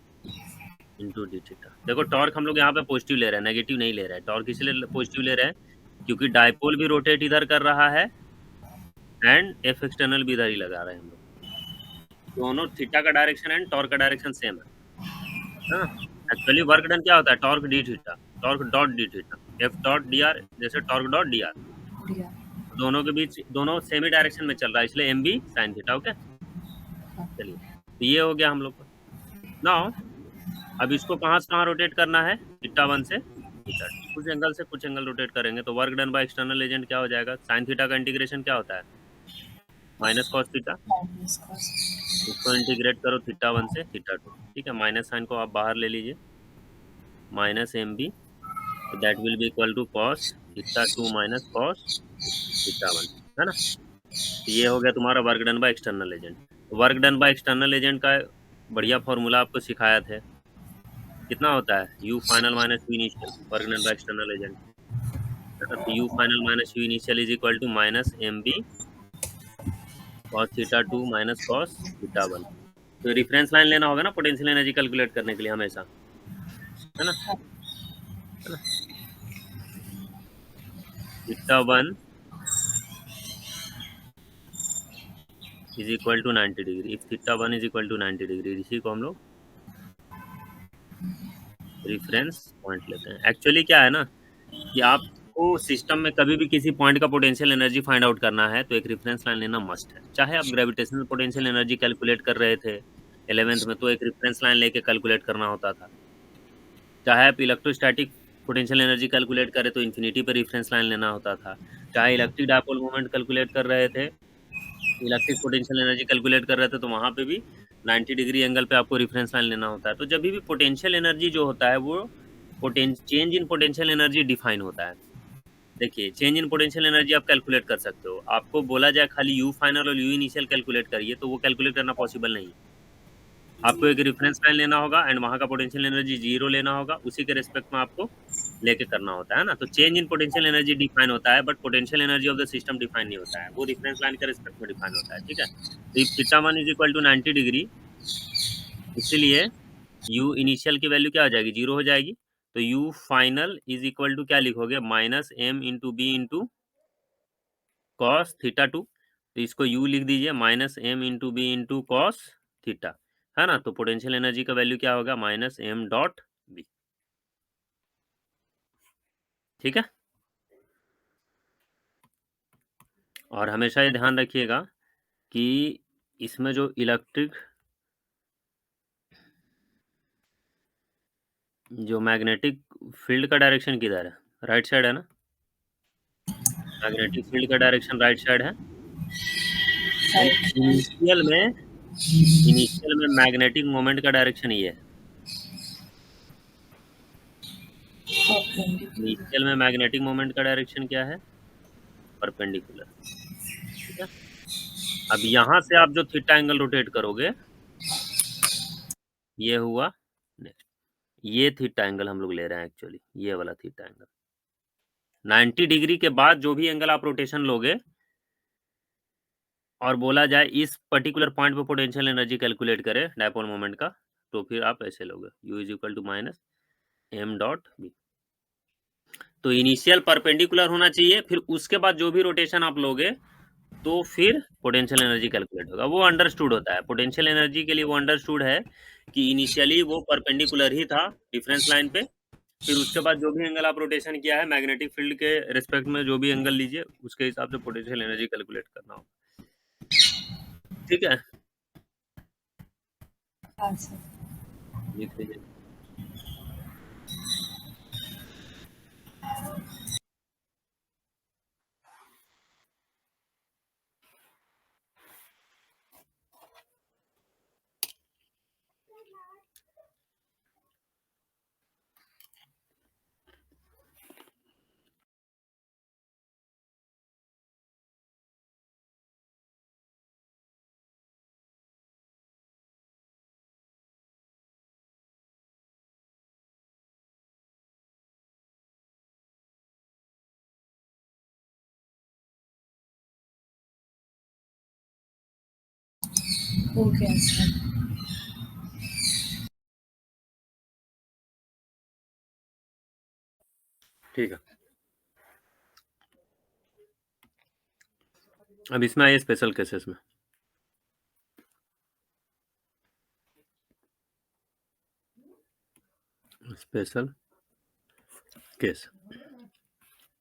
into D theta. देखो टॉर्क हम लोग यहाँ पे पॉजिटिव ले रहे हैं, नेगेटिव नहीं ले रहे हैं। टॉर्क इसलिए पॉजिटिव ले रहे हैं क्योंकि डायपोल भी रोटेट इधर कर रहा है एंड एफ एक्सटर्नल भी इधर ही लगा रहे हैं हम लोग। दोनों थीटा का डायरेक्शन एंड टॉर्क का डायरेक्शन सेम है ना? एक्चुअली वर्क डन क्या होता है? Torque D theta, torque dot D theta, F dot D R, जैसे टॉर्क डॉट डी आर। दिया। दोनों के बीच दोनों सेम ही डायरेक्शन में चल रहा है, इसलिए M B sine theta. Okay, हाँ। चलिए, तो ये हो गया हम लोग का। नाउ अब इसको कहाँ से कहाँ रोटेट करना है? थीटा वन से थीटा टू, कुछ एंगल से कुछ एंगल रोटेट करेंगे तो work done by external agent क्या हो जाएगा? साइन थीटा का इंटीग्रेशन क्या होता है? Minus cos theta. Minus cos. इसको इंटीग्रेट करो थीटा वन से थीटा टू, ठीक है, माइनस साइन को आप बाहर ले लीजिए, माइनस एम बी, तो that will be equal to cos theta two minus cos theta one, है ना? तो ये हो गया तुम्हारा work done by external agent. Work done by external agent का बढ़िया फॉर्मूला आपको सिखाया थे, कितना होता है? U final minus U initial, work done by external agent. तो U final minus U initial is equal to minus M B cos theta two minus cos theta one. तो रेफरेंस लाइन लेना होगा ना पोटेंशियल एनर्जी कैलकुलेट करने के लिए हमेशा, है ना, है ना। Theta one is equal to 90 degree, if theta one is equal to 90 degree, इसी को हम लोग रेफरेंस पॉइंट लेते हैं। एक्चुअली क्या है ना कि आपको सिस्टम में कभी भी किसी पॉइंट का पोटेंशियल एनर्जी फाइंड आउट करना है तो एक रेफरेंस लाइन लेना मस्ट है। चाहे आप ग्रेविटेशनल पोटेंशियल एनर्जी कैलकुलेट कर रहे थे 11th में, तो एक रेफरेंस लाइन लेके कैलकुलेट करना होता था। चाहे आप इलेक्ट्रोस्टैटिक पोटेंशियल एनर्जी कैलकुलेट करें तो इन्फिनिटी पे रेफरेंस लाइन लेना होता था। चाहे इलेक्ट्रिक डायपोल मोमेंट कैलकुलेट कर रहे थे, इलेक्ट्रिक पोटेंशियल एनर्जी कैलकुलेट कर रहे थे, तो वहां पे भी 90 डिग्री एंगल पे आपको रेफरेंस लाइन लेना होता है। तो जब भी पोटेंशियल एनर्जी जो होता है वो change in potential energy define होता है। देखिए, चेंज इन पोटेंशियल एनर्जी आप कैलकुलेट कर सकते हो। आपको बोला जाए खाली यू फाइनल और यू इनिशियल कैलकुलेट करिए, तो वो कैलकुलेट करना पॉसिबल नहीं है। आपको एक रेफरेंस लाइन लेना होगा एंड वहां का पोटेंशियल एनर्जी जीरो लेना होगा, उसी के रिस्पेक्ट में आपको लेके करना होता है ना। तो change in potential energy define होता है, but potential energy of the system define नहीं होता है, वो रेफरेंस लाइन के रिस्पेक्ट में डिफाइन होता है, ठीक है। तो if theta one is equal to 90 degree, इसीलिए यू इनिशियल की वैल्यू क्या हो जाएगी, जीरो हो जाएगी। तो U final is equal to क्या लिखोगे, minus M into B into cos theta two. तो इसको यू लिख दीजिए, minus M into B into cos theta, है ना। तो पोटेंशियल एनर्जी का वैल्यू क्या होगा, माइनस एम डॉट बी, ठीक है। और हमेशा ये ध्यान रखिएगा कि इसमें जो इलेक्ट्रिक जो मैग्नेटिक फील्ड का डायरेक्शन किधर है, राइट साइड है ना। मैग्नेटिक फील्ड का डायरेक्शन राइट साइड है। And right. इनिशियल में मैग्नेटिक मोमेंट का डायरेक्शन ये है। परपेंडिकुलर। इनिशियल में मैग्नेटिक मोमेंट का डायरेक्शन क्या है, परपेंडिकुलर, ठीक है। अब यहाँ से आप जो थीटा एंगल रोटेट करोगे, ये हुआ नेक्स्ट, ये थीटा एंगल हम लोग ले रहे हैं एक्चुअली, ये वाला थीटा एंगल 90 डिग्री के बाद जो भी एंगल आप रोटेशन लोगे और बोला जाए इस पर्टिकुलर पॉइंट पे पोटेंशियल एनर्जी कैलकुलेट करें डायपोल मोमेंट का, तो फिर आप ऐसे लोगे u is equal to minus M dot B. तो इनिशियल परपेंडिकुलर होना चाहिए, फिर उसके बाद जो भी रोटेशन आप लोगे तो फिर पोटेंशियल एनर्जी कैलकुलेट होगा। वो अंडरस्टूड होता है, पोटेंशियल एनर्जी के लिए वो अंडरस्टूड है कि इनिशियली वो परपेंडिकुलर ही था डिफरेंस लाइन पे, फिर उसके बाद जो भी एंगल आप रोटेशन किया है मैग्नेटिक फील्ड के रिस्पेक्ट में जो भी एंगल लीजिए उसके हिसाब से पोटेंशियल एनर्जी कैलकुलेट करना होगा, ठीक है। हाँ सर। लिख लीजिए। हो गया सर। ठीक है, अब इसमें आइए स्पेशल केसेस में। स्पेशल केस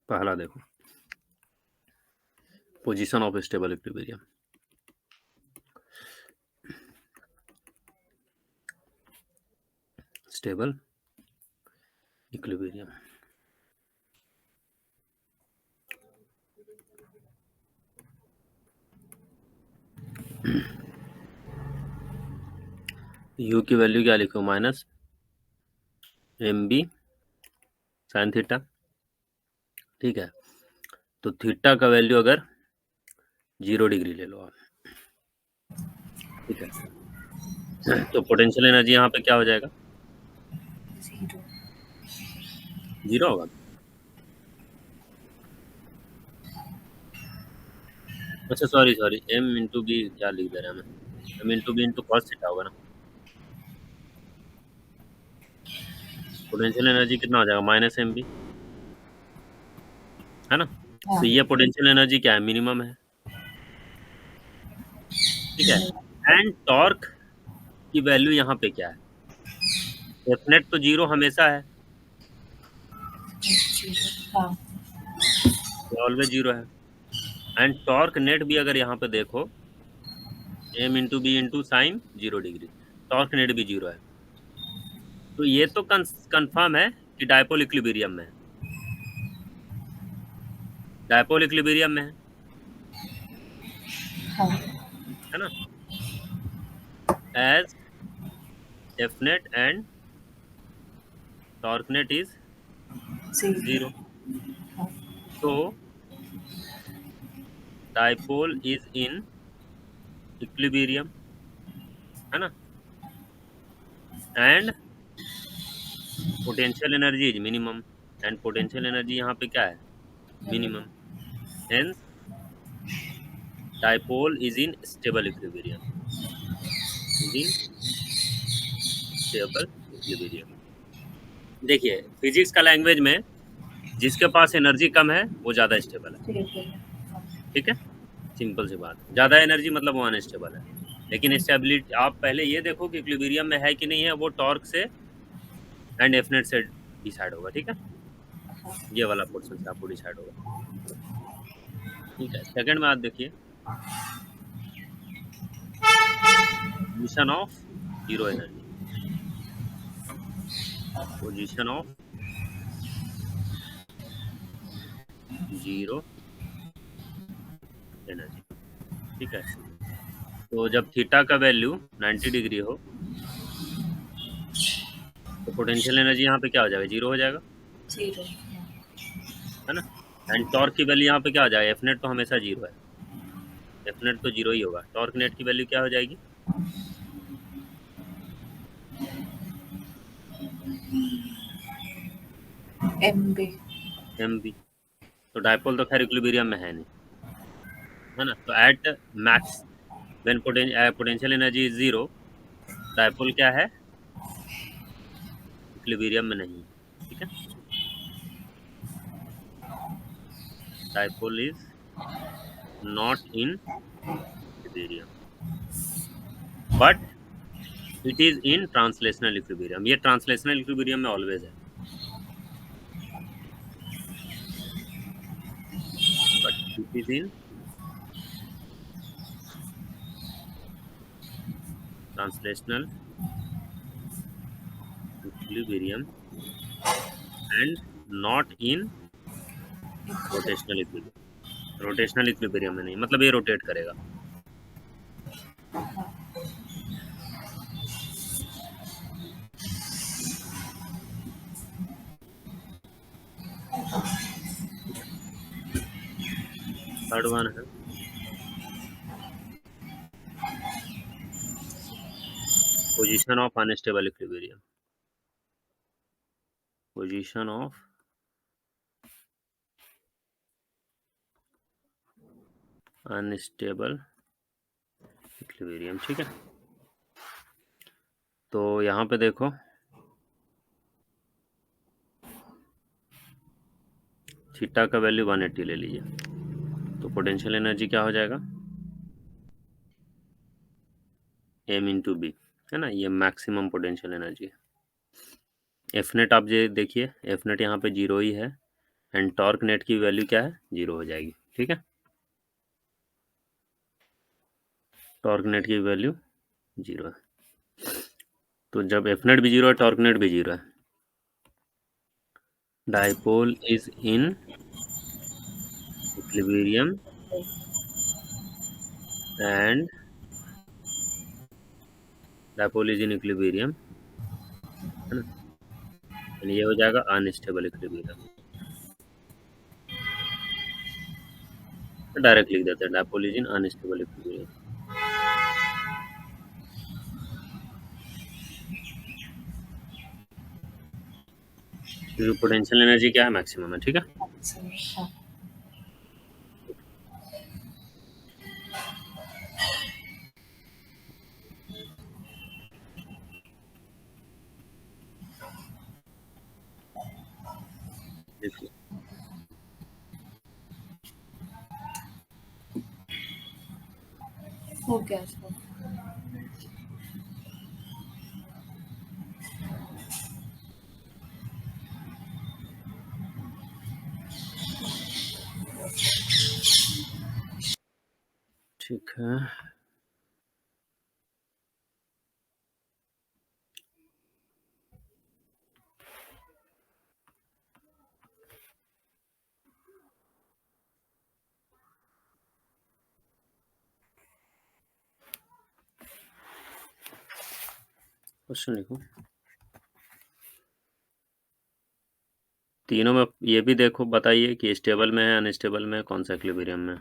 पहला देखो, position of stable equilibrium. Stable equilibrium, U की वैल्यू क्या लिखो, minus M B sine theta, ठीक है। तो थीटा का वैल्यू अगर 0 डिग्री ले लो आप, ठीक है, तो पोटेंशियल एनर्जी यहाँ पे क्या हो जाएगा, जीरो। 0 होगा। अच्छा sorry sorry, M into B क्या लिख दे रहा है मैं, M into B into cos theta होगा ना। पोटेंशियल एनर्जी कितना हो जाएगा, माइनस एम बी, है ना। तो हाँ। ये पोटेंशियल एनर्जी क्या है, मिनिमम है, ठीक है। एंड टॉर्क की वैल्यू यहाँ पे क्या है, एफ नेट तो जीरो हमेशा है, हाँ। ऑलवेज जीरो है। एंड टॉर्क नेट भी अगर यहाँ पे देखो, M into B into sine 0 degree, torque net भी जीरो है। तो ये तो कंफर्म है कि डायपोल इक्विलिब्रियम में है, डायपोल इक्विलिब्रियम में हाँ। है ना, as F net and torque net is zero. Zero. हाँ। तो डायपोल इज इन इक्विलिब्रियम, है ना, and potential energy is minimum, and potential energy यहाँ पे क्या है, minimum. Hence dipole is in stable equilibrium, is in stable equilibrium. देखिए physics का लैंग्वेज में जिसके पास एनर्जी कम है वो ज्यादा स्टेबल है, ठीक है। ठीक है, सिंपल सी बात, ज्यादा एनर्जी मतलब वो अनस्टेबल है। लेकिन स्टेबिलिटी आप पहले ये देखो कि इक्विलिब्रियम में है कि नहीं है, वो टॉर्क से एंड एफ नेट से डिसाइड होगा, ठीक है, ये वाला पोर्शन से आपको डिसाइड होगा, ठीक है। सेकंड में आप देखिए, position of zero energy, position of zero energy, ठीक है। तो जब थीटा का वैल्यू 90 डिग्री हो तो पोटेंशियल एनर्जी यहाँ पे क्या हो जाएगा, जीरो हो जाएगा, जीरो। है ना। एंड टॉर्क की वैल्यू यहाँ पे क्या हो जाएगा, एफ नेट तो हमेशा जीरो है, एफ नेट तो जीरो ही होगा, टॉर्क नेट की वैल्यू क्या हो जाएगी, एम बी। M B. तो डायपोल तो खैर इक्विलिब्रियम में है नहीं, है ना। तो at max when potential energy is zero, dipole क्या है, इक्विलिब्रियम में नहीं है, ठीक है। Dipole is not in equilibrium but it is in translational equilibrium, ये ट्रांसलेशनल इक्विलिब्रियम में ऑलवेज है, but it is in translational equilibrium and not in rotational equilibrium, rotational equilibrium में नहीं, मतलब ये रोटेट करेगा। थर्ड वन है position of unstable equilibrium, position of unstable equilibrium, ठीक है। तो यहाँ पे देखो थीटा का वैल्यू 180 ले लीजिए, तो पोटेंशियल एनर्जी क्या हो जाएगा, एम इंटू बी, है ना, ये मैक्सिमम पोटेंशियल एनर्जी है। एफ नेट आप ये देखिए, एफ नेट यहाँ पे जीरो ही है, एंड टॉर्क नेट की वैल्यू क्या है, जीरो हो जाएगी, ठीक है। टॉर्क नेट की वैल्यू जीरो है, तो जब एफ नेट भी जीरो है, टॉर्क नेट भी जीरो है, dipole is in equilibrium and dipole is in equilibrium, है ना, यानी ये हो जाएगा अनस्टेबल इक्विलिब्रियम। तो डायरेक्ट लिख देते हैं dipole is in unstable equilibrium, क्योंकि पोटेंशियल एनर्जी क्या है, मैक्सिमम है, ठीक है। हाँ। देखिए। हो गया इसको। ठीक है। क्वेश्चन लिखो। तीनों में ये भी देखो, बताइए कि स्टेबल में है, अनस्टेबल में है, कौन सा इक्विलिब्रियम में है।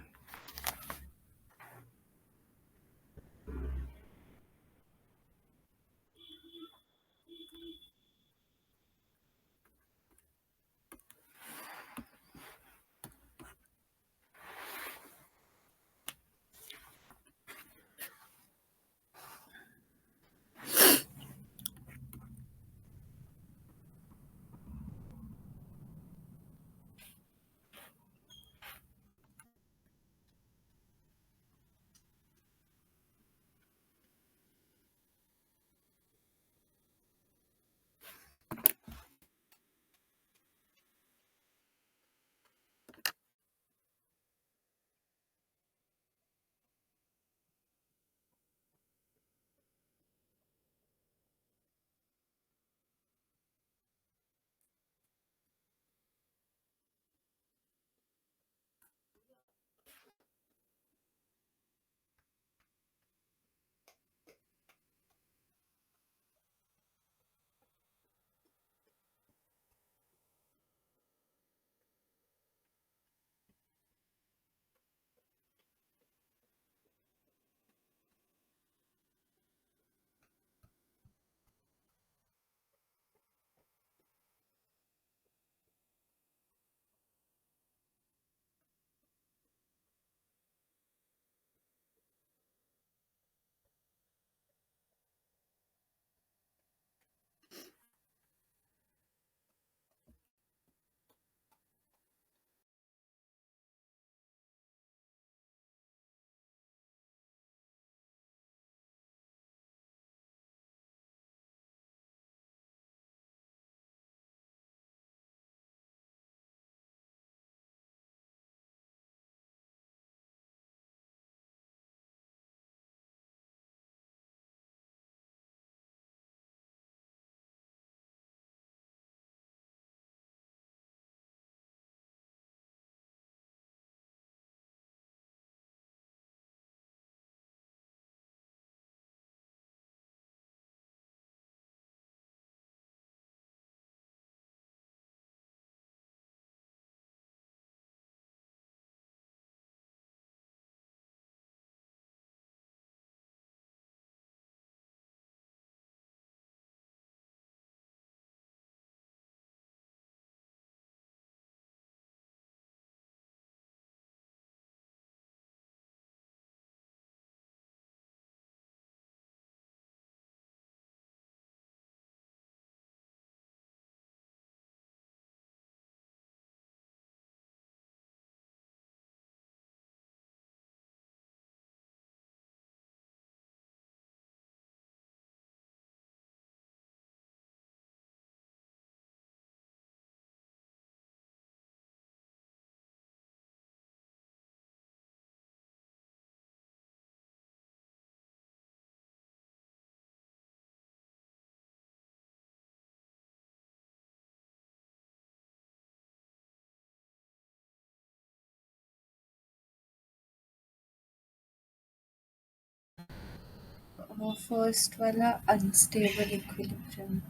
फर्स्ट वाला अनस्टेबल इक्विलिब्रियम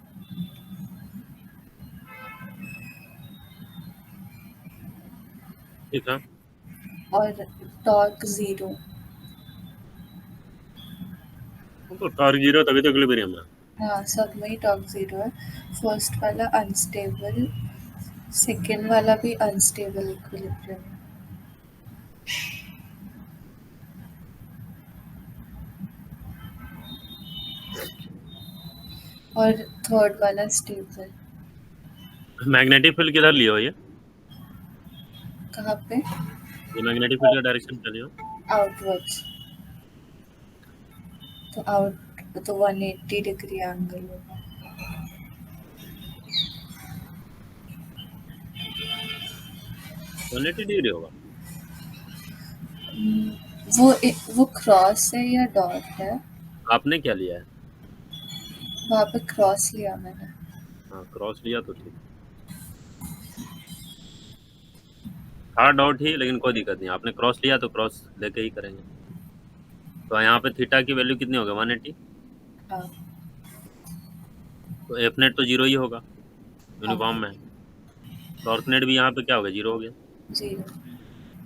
ठीक है। और टॉर्क जीरो। तो टॉर्क जीरो तभी तो इक्विलिब्रियम है। हाँ, सब में ही टॉर्क जीरो है। फर्स्ट वाला अनस्टेबल, सेकेंड वाला भी अनस्टेबल इक्विलिब्रियम है। और थर्ड वाला स्टेबल। मैग्नेटिक फील्ड किधर लियो ये कहाँ पे? मैग्नेटिक फील्ड का डायरेक्शन क्या लियो? आउटवर्ड्स। तो आउट तो 180 डिग्री एंगल होगा। 180 डिग्री होगा। हम्म, वो क्रॉस है या डॉट है? आपने क्या लिया है? वहाँ पे क्रॉस लिया मैंने। हाँ, क्रॉस लिया तो ठीक। हाँ, डॉट ही, लेकिन कोई दिक्कत नहीं, आपने क्रॉस लिया तो क्रॉस लेके ही करेंगे। तो यहाँ पे थीटा की वैल्यू कितनी होगी? 180। हाँ। तो एफ नेट तो जीरो ही होगा, हाँ। यूनिफॉर्म में है। टॉर्क नेट भी यहाँ पे क्या हो गया? जीरो हो गया। 0।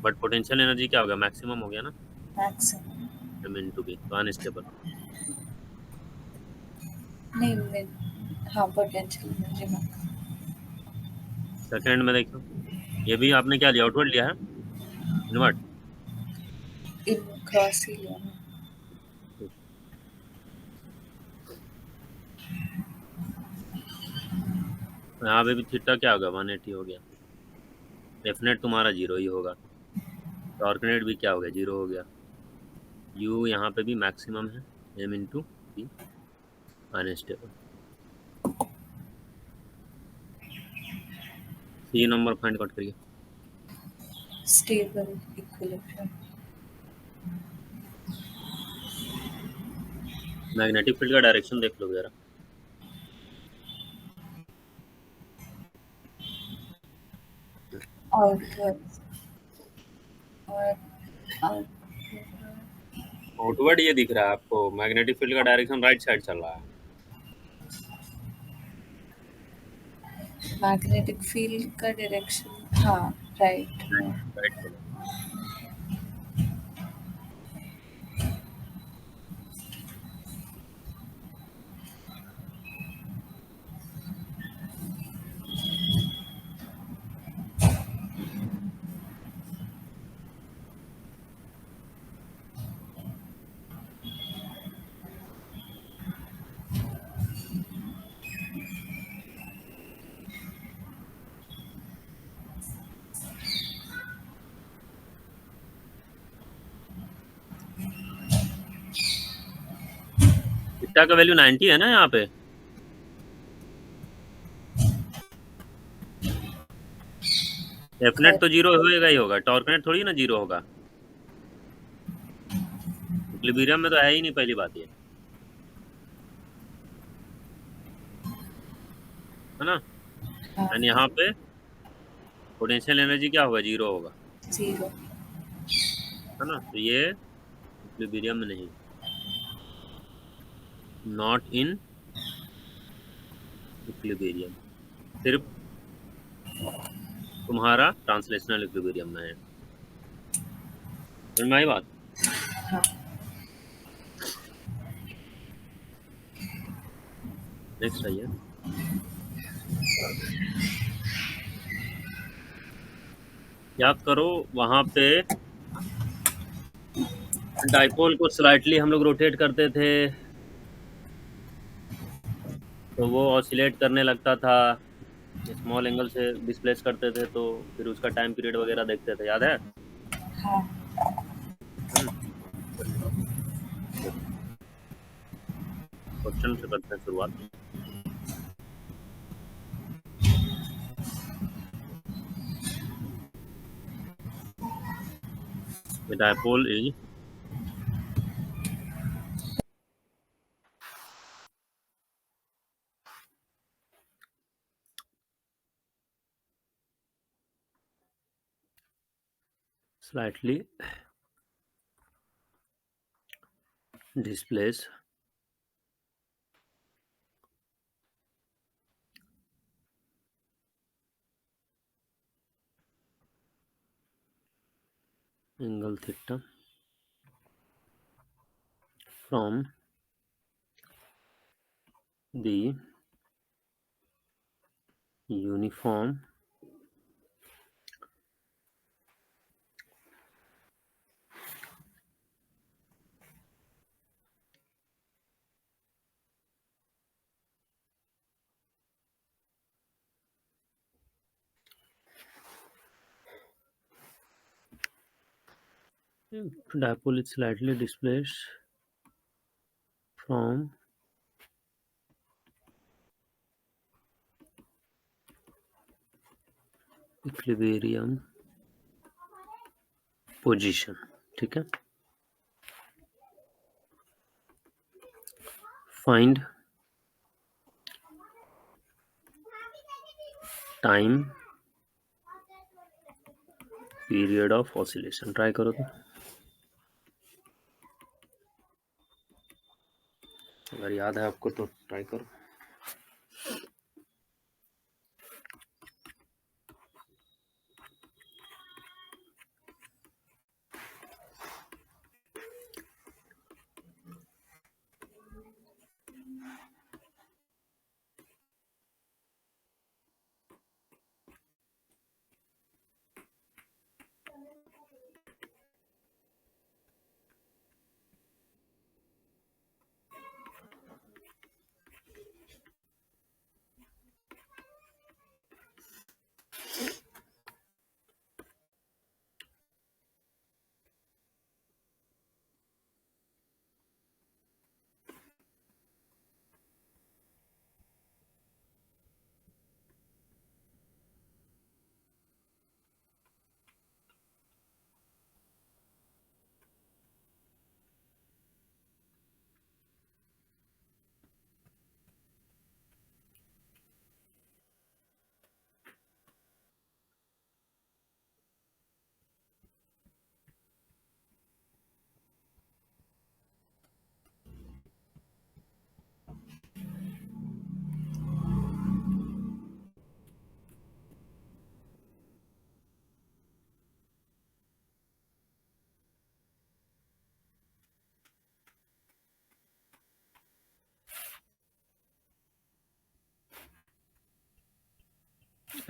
बट पोटेंशियल एनर्जी क्या हो गया? मैक्सिमम हो गया ना, maximum. M into B, तो अनस्टेबल। नहीं मैं, हाँ पोटेंशियल एनर्जी में। सेकेंड में देखो, ये भी आपने क्या लिया? आउटवर्ड लिया है, इनवर्ट। इन क्रॉस ही लिया मैंने। यहाँ पे भी थीटा क्या होगा? 180 हो गया। एफ नेट तुम्हारा जीरो ही होगा। टॉर्क नेट भी क्या हो गया? जीरो हो गया। यू यहाँ पे भी मैक्सिमम है, M into B, unstable. C number find out करिए। Stable equilibrium. मैग्नेटिक फील्ड का डायरेक्शन देख लो जरा। आउटवर्ड्स और आउट आउटवर्ड ये दिख रहा है आपको, मैग्नेटिक फील्ड का डायरेक्शन राइट साइड चल रहा है। मैग्नेटिक फील्ड का डायरेक्शन, हाँ राइट है। राइट चलो। थीटा का वैल्यू 90 है ना यहाँ पे। एफ नेट कर तो जीरो होएगा ही होगा, टॉर्क नेट थोड़ी ना जीरो होगा। इक्विलिब्रियम में तो है ही नहीं, पहली बात ये है ना। हाँ। एंड यहाँ पे पोटेंशियल एनर्जी क्या होगा? जीरो होगा, 0। है ना। तो ये इक्विलिब्रियम में नहीं, नॉट इन इक्विलिब्रियम, सिर्फ तुम्हारा ट्रांसलेशनल इक्विलिब्रियम में है। समझ में आई बात? हाँ। नेक्स्ट आइए। याद करो, वहां पे डाइपोल को स्लाइटली हम लोग रोटेट करते थे तो वो ऑसिलेट करने लगता था। स्मॉल एंगल से डिस्प्लेस करते थे तो फिर उसका टाइम पीरियड वगैरह देखते थे, याद है? हाँ। हम्म। क्वेश्चन से करते हैं शुरुआत। Dipole is slightly displace angle theta from the uniform dipole is slightly displaced from equilibrium position, ठीक है। Find time period of oscillation, try करो तो, अगर याद है आपको तो ट्राई करो।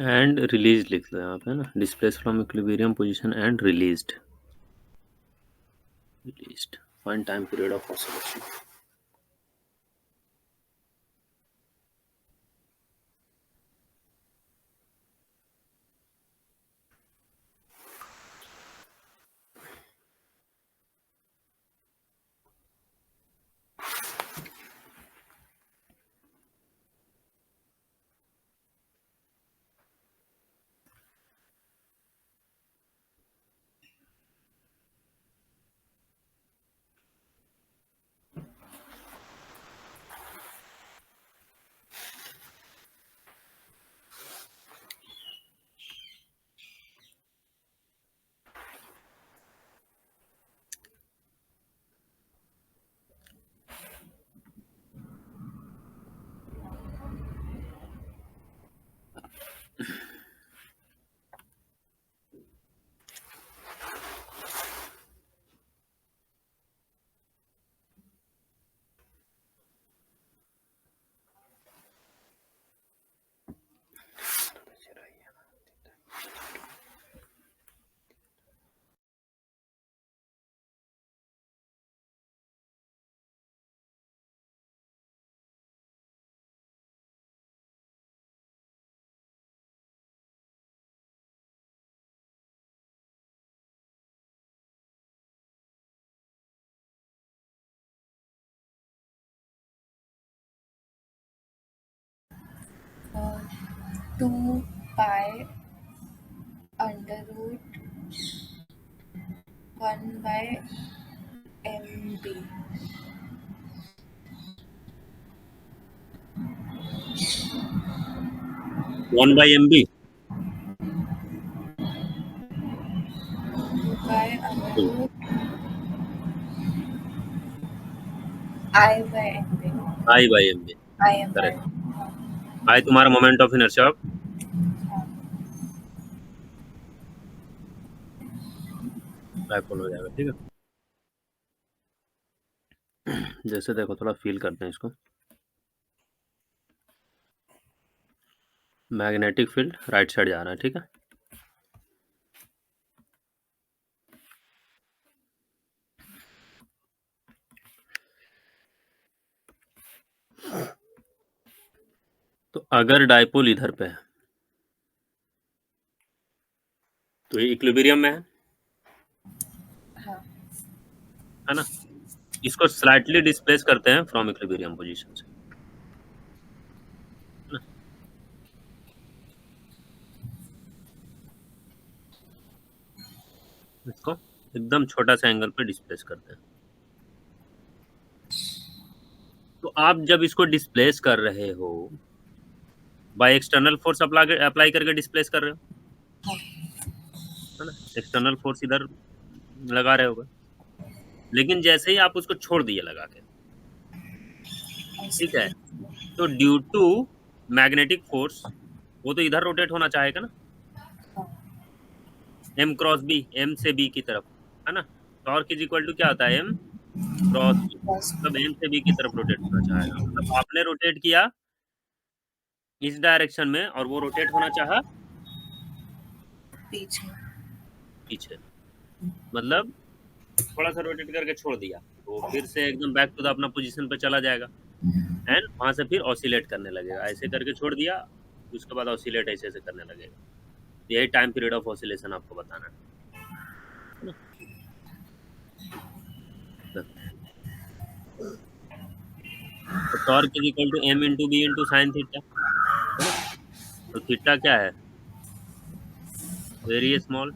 एंड रिलीज लिख लो यहाँ पे ना, displace from equilibrium position and released, find time period of oscillation. uh, 2 pi under root 1 by mb. 1/mb, 2 pi under root I by mb. I/mb, I m by correct. I तुम्हारा moment of inertia of dipole हो जाएगा, ठीक है। जैसे देखो थोड़ा feel करते हैं इसको, मैग्नेटिक फील्ड राइट साइड जा रहा है, ठीक है। तो अगर डाइपोल इधर पे है तो ये इक्विलिब्रियम में है, हाँ है ना? इसको स्लाइटली डिस्प्लेस करते हैं फ्रॉम इक्विलिब्रियम पोजीशन से, है ना? इसको एकदम छोटा सा एंगल पे डिस्प्लेस करते हैं। तो आप जब इसको डिस्प्लेस कर रहे हो, बाय एक्सटर्नल फोर्स अप्लाई करके डिस्प्लेस कर रहे हो, है ना? एक्सटर्नल फोर्स इधर लगा रहे होगे, लेकिन जैसे ही आप उसको छोड़ दिए लगा के, ठीक है, तो ड्यू टू मैग्नेटिक फोर्स वो तो इधर रोटेट होना चाहेगा ना, एम क्रॉस बी, एम से बी की तरफ, है ना? टॉर्क इज इक्वल टू क्या होता है, एम क्रॉस बी, मतलब एम से बी की तरफ रोटेट होना चाहेगा, मतलब आपने रोटेट किया इस डायरेक्शन में और वो रोटेट होना चाहा पीछे। पीछे, मतलब थोड़ा सा रोटेट करके छोड़ दिया तो फिर से एकदम बैक टू द अपना पोजीशन पे चला जाएगा, एंड वहां से फिर ऑसिलेट करने लगेगा, ऐसे करके छोड़ दिया, उसके बाद ऑसिलेट ऐसे ऐसे करने लगेगा। यही टाइम पीरियड ऑफ ऑसिलेशन आपको बताना है ना? तो torque is equal to M into B into sine theta, है ना? तो थीटा क्या है, वेरी स्मॉल,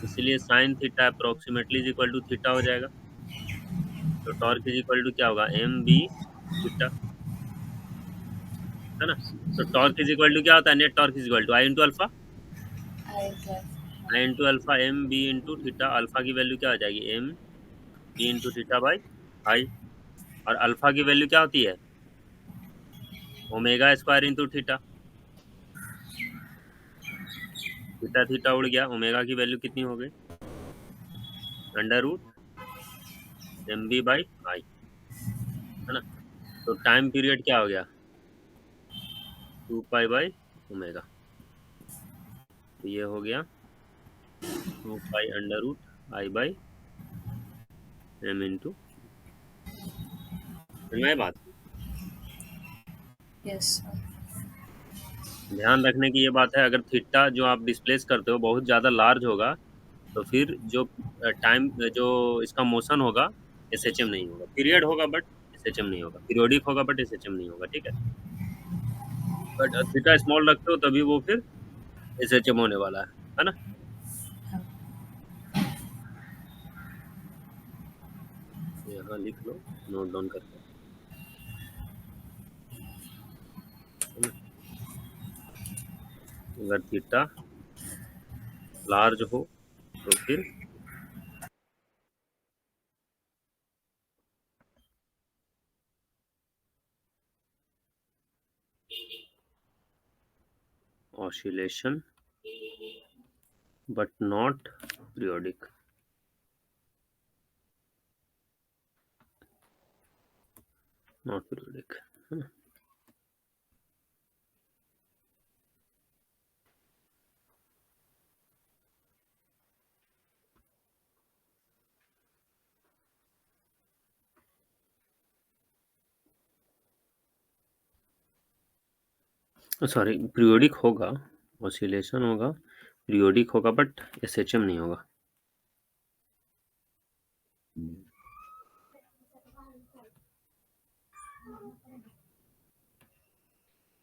इसलिए sine theta approximately is equal to theta हो जाएगा। तो टॉर्क इज इक्वल टू क्या होगा, एम बी थीटा, है ना? तो टॉर्क इज इक्वल टू क्या होता है, net torque is equal to I into alpha, I drive. I into alpha M B into theta, alpha की वैल्यू क्या हो जाएगी, M B into theta by I, और अल्फा की वैल्यू क्या होती है, omega square into theta, theta theta उड़ गया, ओमेगा की वैल्यू कितनी हो गई, under root M B by I, है ना? तो टाइम पीरियड क्या हो गया, 2 पाई बाई ओमेगा, तो ये हो गया 2 pi under root I by M into, मैं बात, यस सर। ध्यान रखने की ये बात है, अगर थीटा जो आप डिस्प्लेस करते हो बहुत ज़्यादा लार्ज होगा तो फिर जो टाइम जो इसका मोशन होगा एस एच एम नहीं होगा, पीरियड होगा बट एस एच एम नहीं होगा, पीरियोडिक होगा बट एस एच एम नहीं होगा, ठीक है? बट थीटा स्मॉल रखते हो तभी वो फिर एस एच एम होने वाला है ना? हाँ। यहाँ लिख लो, नोट डाउन करके, है ना? अगर थीटा लार्ज हो तो फिर oscillation but not periodic, not periodic, है ना? सॉरी, पीरियोडिक होगा, ऑसिलेशन होगा, पीरियोडिक होगा बट एस एच एम नहीं होगा।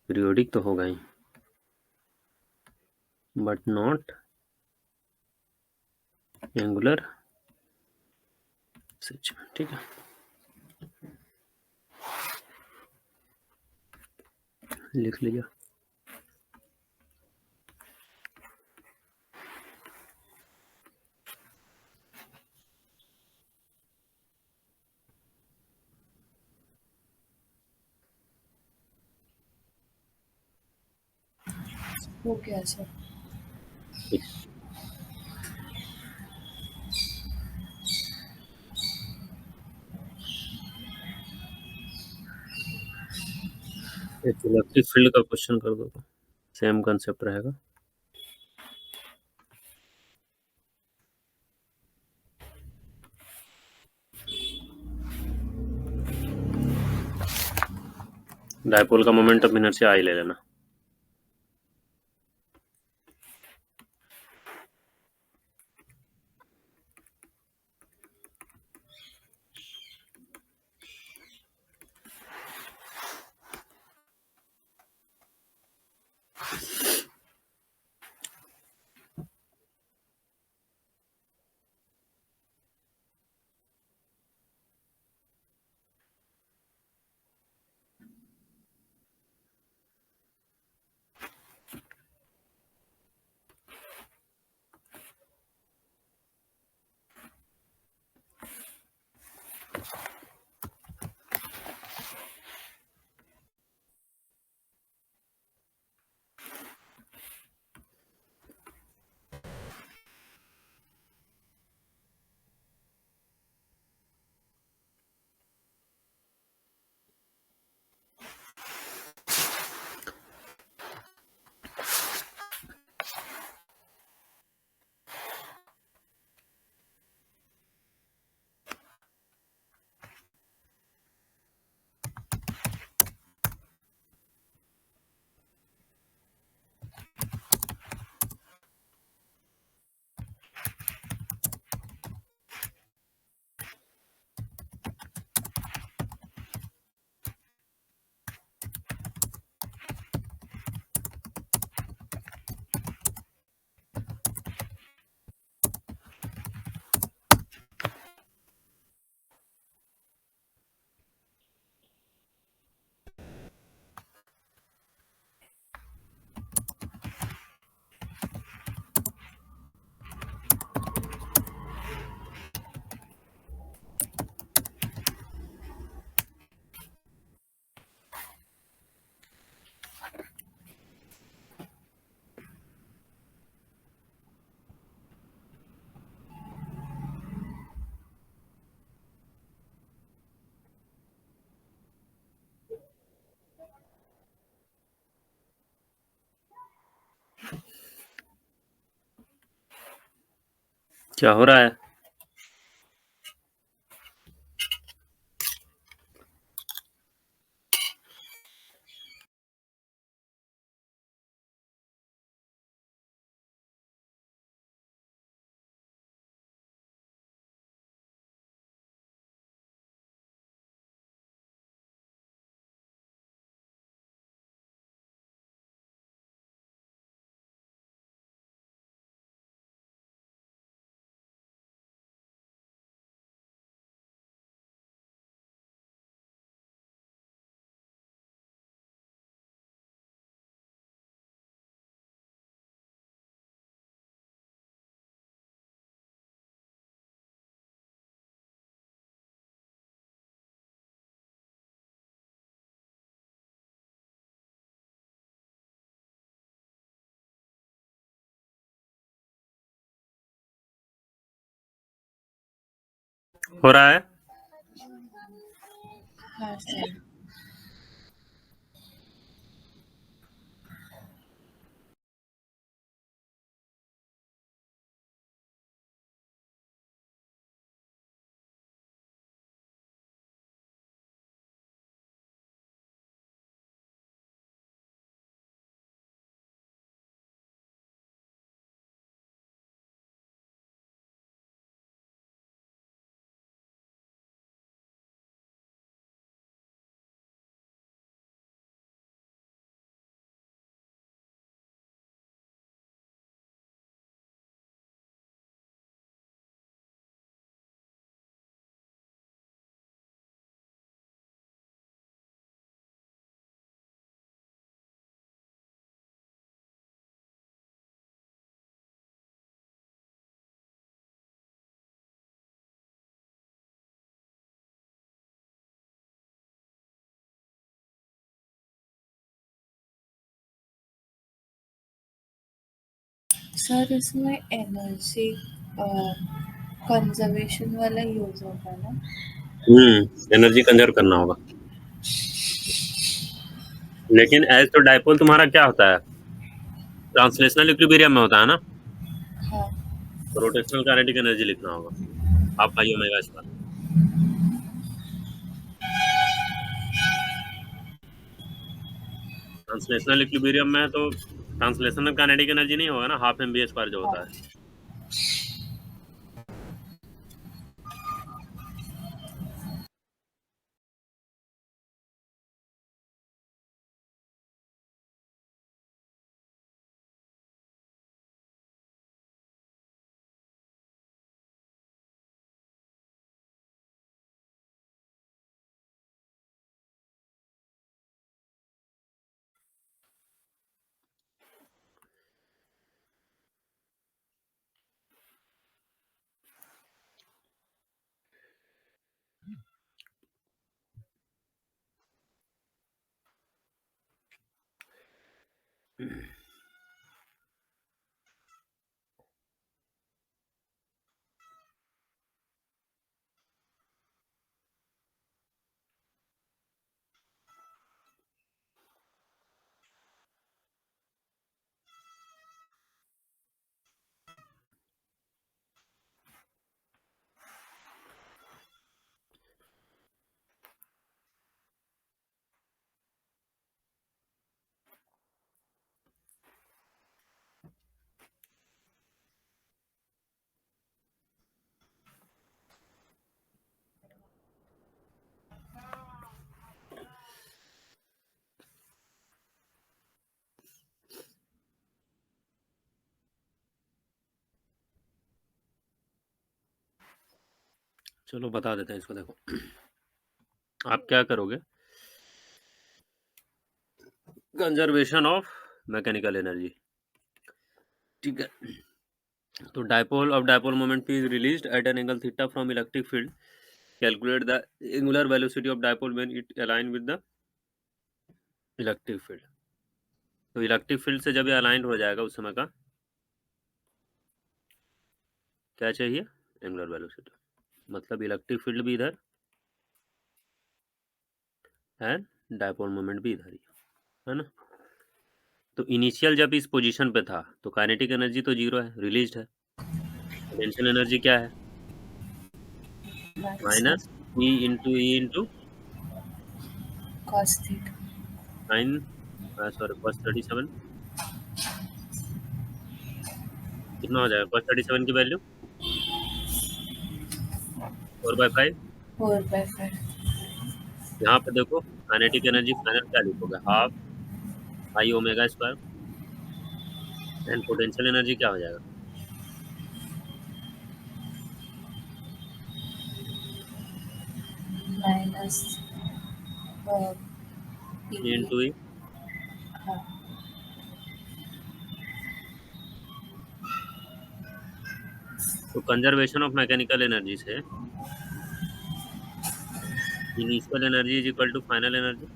पीरियोडिक तो होगा ही बट नॉट एंगुलर एस, ठीक है, लिख लिया। हो गया सर। ठीक है, इलेक्ट्रिक फील्ड का क्वेश्चन कर दो, सेम कंसेप्ट रहेगा। डायपोल का मोमेंट ऑफ इनर्शिया आई ले लेना। क्या हो रहा है? हो रहा है? हाँ सर। सर इसमें एनर्जी कंजर्वेशन वाला यूज होगा ना? एनर्जी कंजर्व करना होगा। लेकिन एज तो डायपोल तुम्हारा क्या होता है? ट्रांसलेशनल इक्विलिब्रियम में होता है ना? हाँ। तो रोटेशनल काइनेटिक एनर्जी लिखना होगा, हाफ पाई ओमेगा स्क्वायर। ट्रांसलेशनल इक्विलिब्रियम में तो ट्रांसलेशनल काइनेटिक एनर्जी नहीं होगा ना, हाफ एम बी स्क्वायर जो होता है। चलो बता देते हैं इसको, देखो आप क्या करोगे। कंजर्वेशन ऑफ मैकेनिकल एनर्जी, ठीक है। तो dipole of dipole moment P is released at an angle theta from electric field. Calculate the angular velocity of dipole when it align with the electric field. तो electric field से जब ये aligned हो जाएगा उस समय का क्या चाहिए? Angular velocity. मतलब इलेक्ट्रिक फील्ड भी इधर है, डायपोल मोमेंट भी इधर ही है ना। तो इनिशियल जब इस पोजीशन पे था तो काइनेटिक एनर्जी तो जीरो है, रिलीज्ड है। पोटेंशियल एनर्जी क्या है? Max minus P into E into cos theta. Sine, sorry cos 37। कितना हो जाएगा cos 37 की वैल्यू? 4/5। 4/5. यहाँ पे देखो काइनेटिक एनर्जी फाइनल क्या लिखोगे, half I omega square. And potential energy क्या हो जाएगा? Minus uh, E PE. Into E. हाँ. तो कंजर्वेशन ऑफ मैकेनिकल एनर्जी से initial energy is equal to final energy,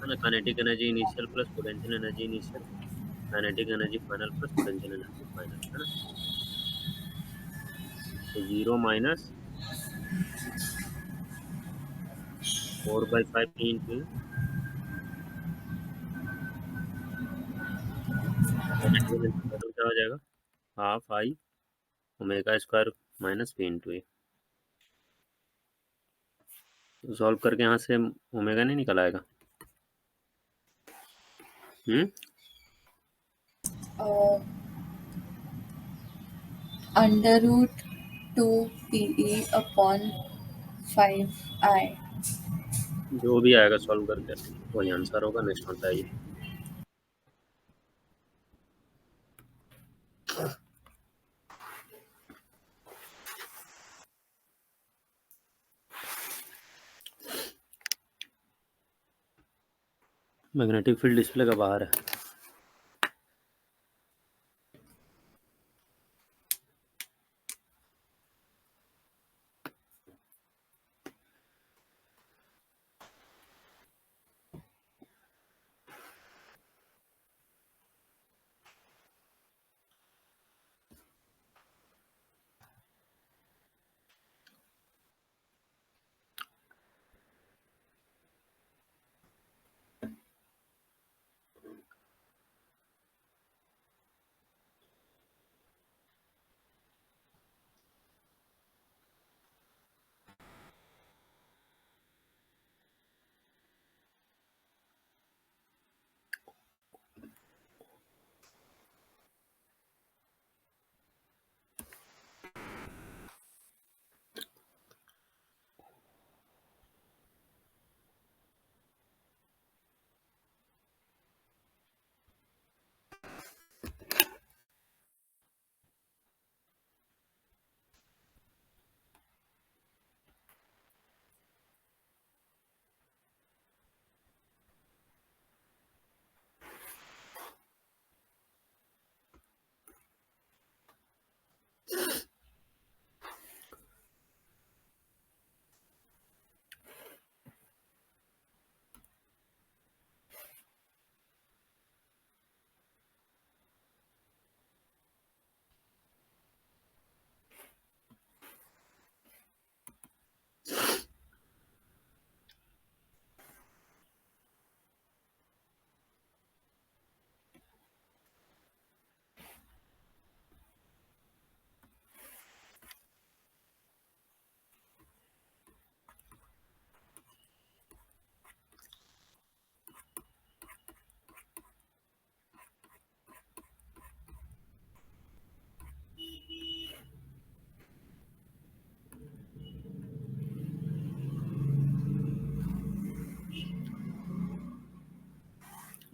है ना। Kinetic energy initial plus potential energy initial, kinetic energy final plus potential energy final, है ना। तो 0 minus 4/5 P into E. Kinetic energy final क्या हो जाएगा, half I omega square minus P into ई। तो solve करके यहाँ से ओमेगा नहीं निकल आएगा। हम्म। Uh, Under root 2 PE upon 5I. जो भी आएगा सॉल्व करके वही आंसर होगा। नेक्स्ट बताइए। मैग्नेटिक फील्ड डिस्प्ले का बाहर है।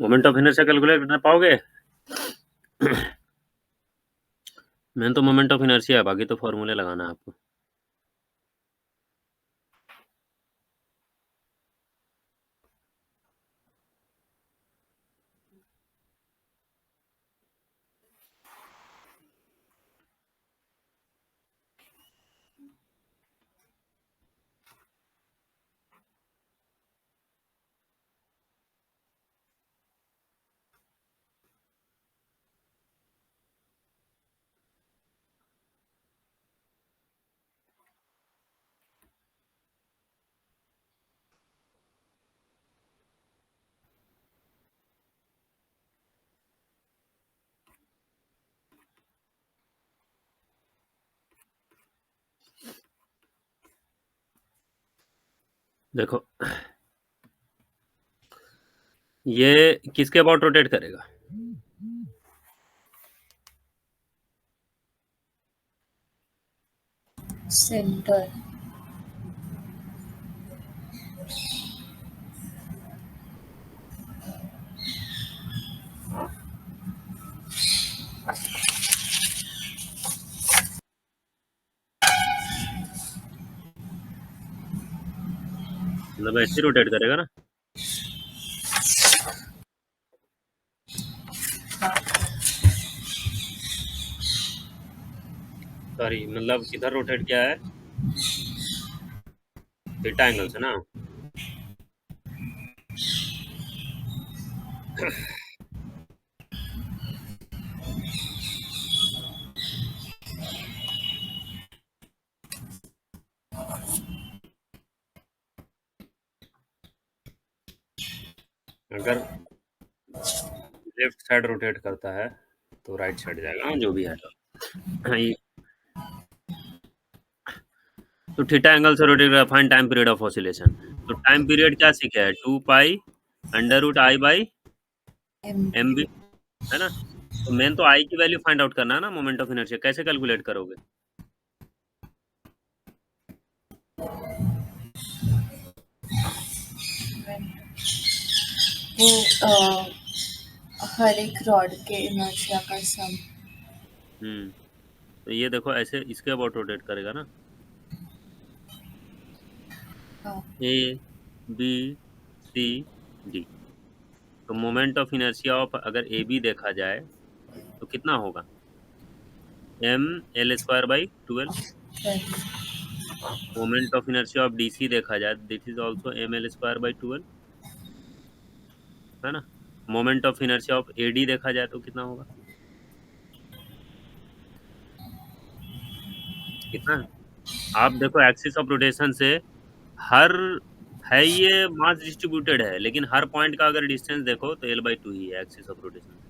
मोमेंट ऑफ इनर्शिया कैलकुलेट कर पाओगे? मैंने तो मोमेंट ऑफ इनर्शिया है, बाकी तो फॉर्मूले लगाना है आपको। देखो, ये किसके अबाउट रोटेट करेगा? सेंटर। मतलब ऐसे रोटेट करेगा ना? सॉरी, मतलब किधर रोटेट किया है? थीटा एंगल से ना? अगर लेफ्ट साइड रोटेट करता है तो राइट साइड जाएगा, हाँ, जो भी है। हाँ, ये तो थीटा एंगल से रोटेट कर find time period of oscillation. तो टाइम पीरियड क्या सीखा है? 2 pi under root I by M M B. B, है ना? तो मेन तो आई की वैल्यू फाइंड आउट करना है ना, मोमेंट ऑफ इनर्शिया। कैसे कैलकुलेट करोगे? वो हर एक रॉड के इनर्शिया का सम। तो ये देखो, ऐसे इसके अबाउट रोटेट करेगा ना, हाँ। A B C D. तो मोमेंट ऑफ इनर्शिया ऑफ अगर ए बी देखा जाए तो कितना होगा? M L square by 12। Moment of inertia of D C देखा जाए, this is also M L square by 12, है ना? Moment of inertia of A D देखा जाए तो कितना होगा? कितना है? आप देखो, एक्सिस ऑफ रोटेशन से हर है, ये मास डिस्ट्रीब्यूटेड है, लेकिन हर पॉइंट का अगर डिस्टेंस देखो तो एल बाई टू ही है एक्सिस ऑफ रोटेशन से।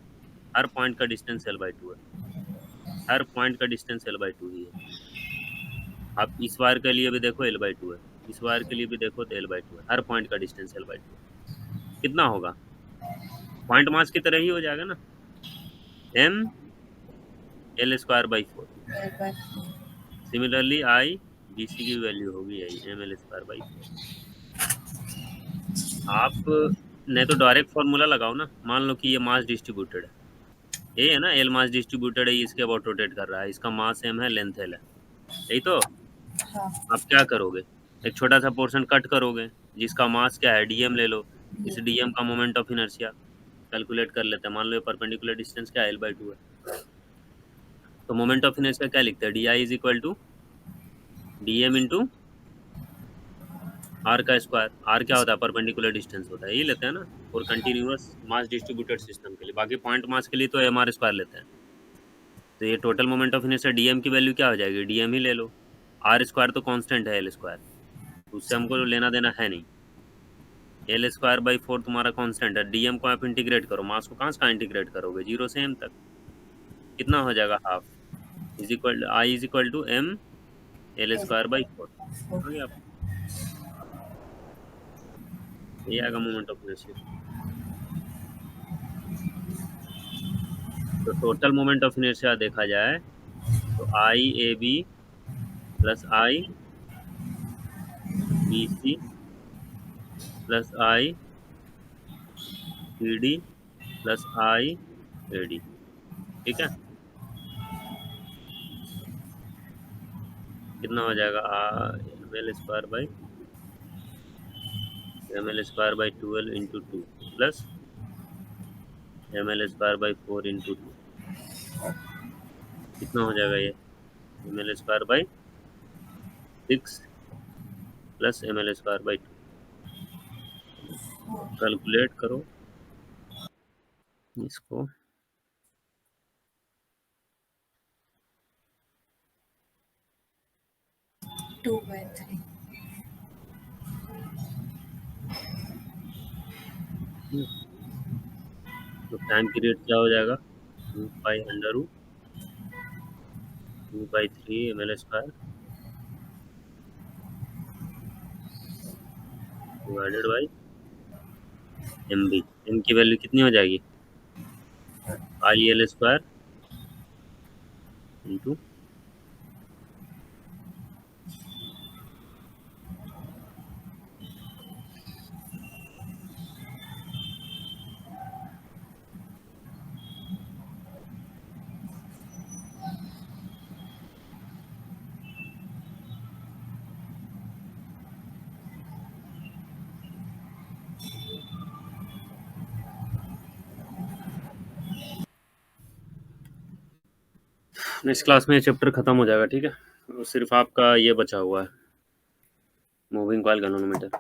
हर पॉइंट का डिस्टेंस एल बाई टू है। हर पॉइंट का डिस्टेंस एल बाई टू ही है। आप इस वायर के लिए भी देखो एल बाई टू है, इस वायर के लिए भी देखो तो एल बाई टू है। हर पॉइंट का डिस्टेंस एल बाई टू है। कितना होगा? पॉइंट मास की तरह ही हो जाएगा ना, M L square by 4। Similarly I B C की वैल्यू होगी यही, एम एल स्क्वायर बाई 4। आप नहीं तो डायरेक्ट फॉर्मूला लगाओ ना। मान लो कि ये मास डिस्ट्रीब्यूटेड है, ये है ना, एल मास डिस्ट्रीब्यूटेड है, ये इसके अबाउट रोटेट कर रहा है, इसका मास एम है, लेंथ एल है, यही तो। हाँ। आप क्या करोगे? एक छोटा सा पोर्शन कट करोगे, जिसका मास क्या है, डीएम ले लो। ये इस डीएम का मोमेंट ऑफ इनर्शिया कैलकुलेट कर लेते हैं। मान लो ये परपेंडिकुलर डिस्टेंस क्या है, एल बाई टू है। तो मोमेंट ऑफ इनर्शिया क्या लिखते हैं? D I is equal to D M into R का स्क्वायर। आर क्या होता है? परपेंडिकुलर डिस्टेंस होता है, ये लेते हैं ना। और कंटिन्यूअस मास डिस्ट्रीब्यूटेड सिस्टम के लिए, बाकी पॉइंट मास के लिए तो एम आर स्क्वायर लेते हैं। तो ये total moment of inertia DM की वैल्यू क्या हो जाएगी? डीएम ही ले लो। आर स्क्वायर तो कांस्टेंट है एल स्क्वायर, उससे हमको लेना देना है नहीं। एल स्क्वायर बाई 4 तुम्हारा कांस्टेंट है। डीएम को आप इंटीग्रेट करो, मास को कहाँ से कहाँ इंटीग्रेट करोगे? जीरो से एम तक। कितना हो जाएगा? Half is equal I is equal to M L square by 4। हो गया आपका, ये आएगा मोमेंट ऑफ इनर्शिया। तो टोटल मोमेंट ऑफ इनर्शिया देखा जाए तो I A B plus I B C plus I B D plus I A D, ठीक है। कितना हो जाएगा? M L square by M L square by 12 into two plus M L square by 4 into two. कितना हो जाएगा ये? M L square by 6 plus M L square by 2। Calculate करो इसको। 2/3। तो टाइम पीरियड क्या हो जाएगा? 2 pi under root 2/3 M L square divided by M B. M की वैल्यू कितनी हो जाएगी? I L square into. Next class में ये चैप्टर खत्म हो जाएगा, ठीक है। और सिर्फ आपका ये बचा हुआ है, मूविंग कॉइल गैल्वेनोमीटर।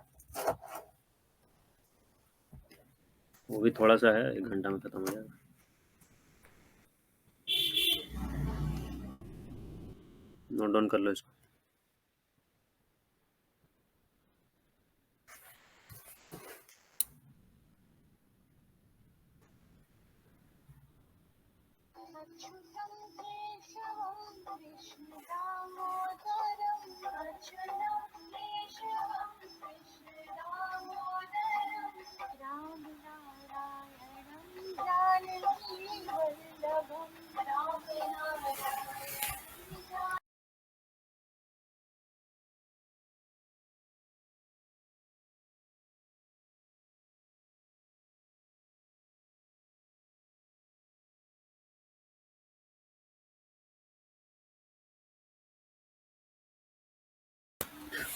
वो भी थोड़ा सा है, 1 घंटा में खत्म हो जाएगा। नोट डाउन कर लो इसको। अच्युतं केशवं कृष्णदामोदरं अच्युतं केशवं कृष्णदामोदरं रामनारायणं जानकीवल्लभं रामनारायणं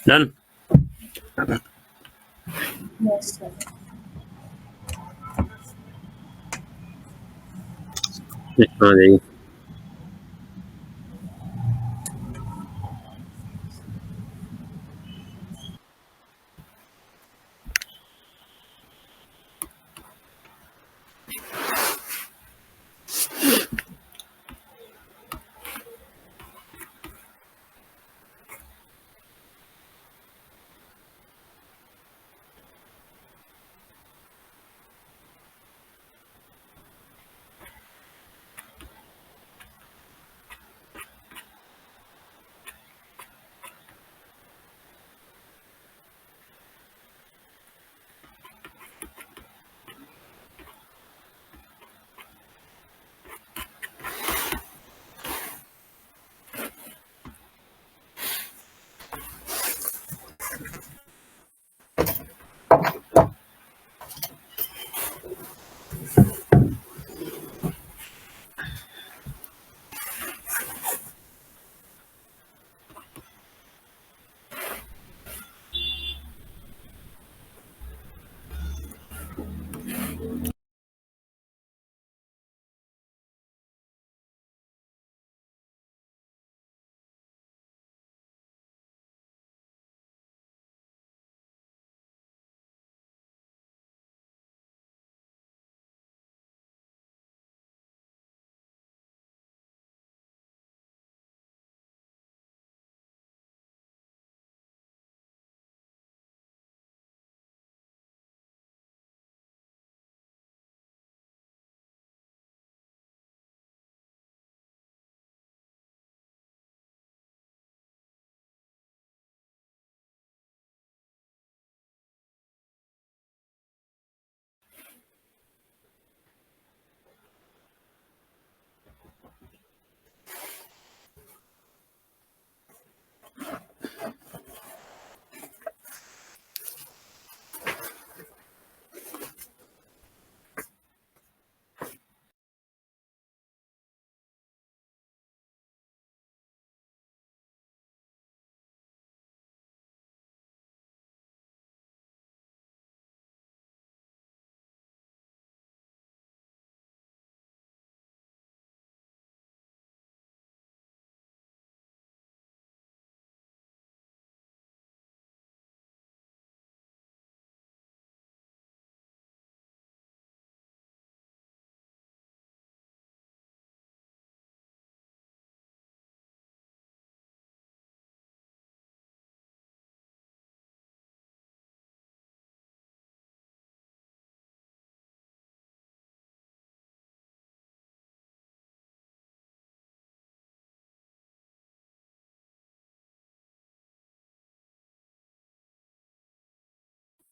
डन। Yes, sir. नेक्स्ट आ जाइए।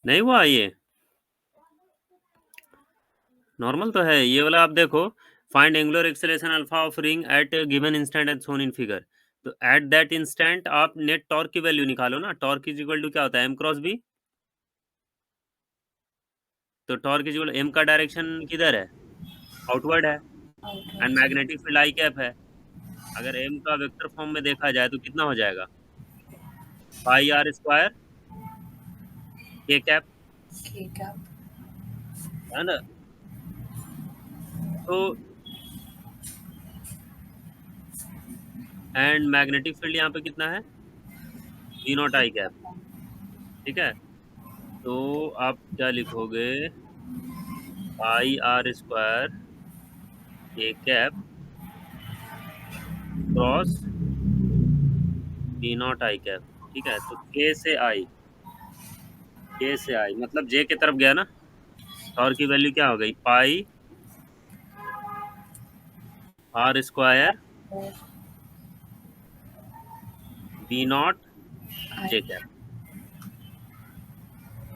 नहीं हुआ ये, नॉर्मल तो है ये वाला। आप देखो, find angular acceleration alpha of ring at given instant as shown in figure. तो एट दैट इंस्टेंट आप नेट टॉर्क की वैल्यू निकालो ना। टॉर्क इज इक्वल टू क्या होता है, एम क्रॉस बी। तो टॉर्क इज इक्वल, एम का डायरेक्शन किधर है, आउटवर्ड है, and outward. Magnetic field I cap है। अगर एम का वेक्टर फॉर्म में देखा जाए तो कितना हो जाएगा, pi R square K cap, ठीक है। है ना। तो एंड मैग्नेटिक फील्ड यहाँ पे कितना है, वी नॉट आई कैप। ठीक है, तो आप क्या लिखोगे, pi R square K cap cross B naught I cap. ठीक है, तो के से आई, के से आई मतलब जे की तरफ गया ना। और की वैल्यू क्या हो गई, पाई आर स्क्वायर और B naught J I. Cap.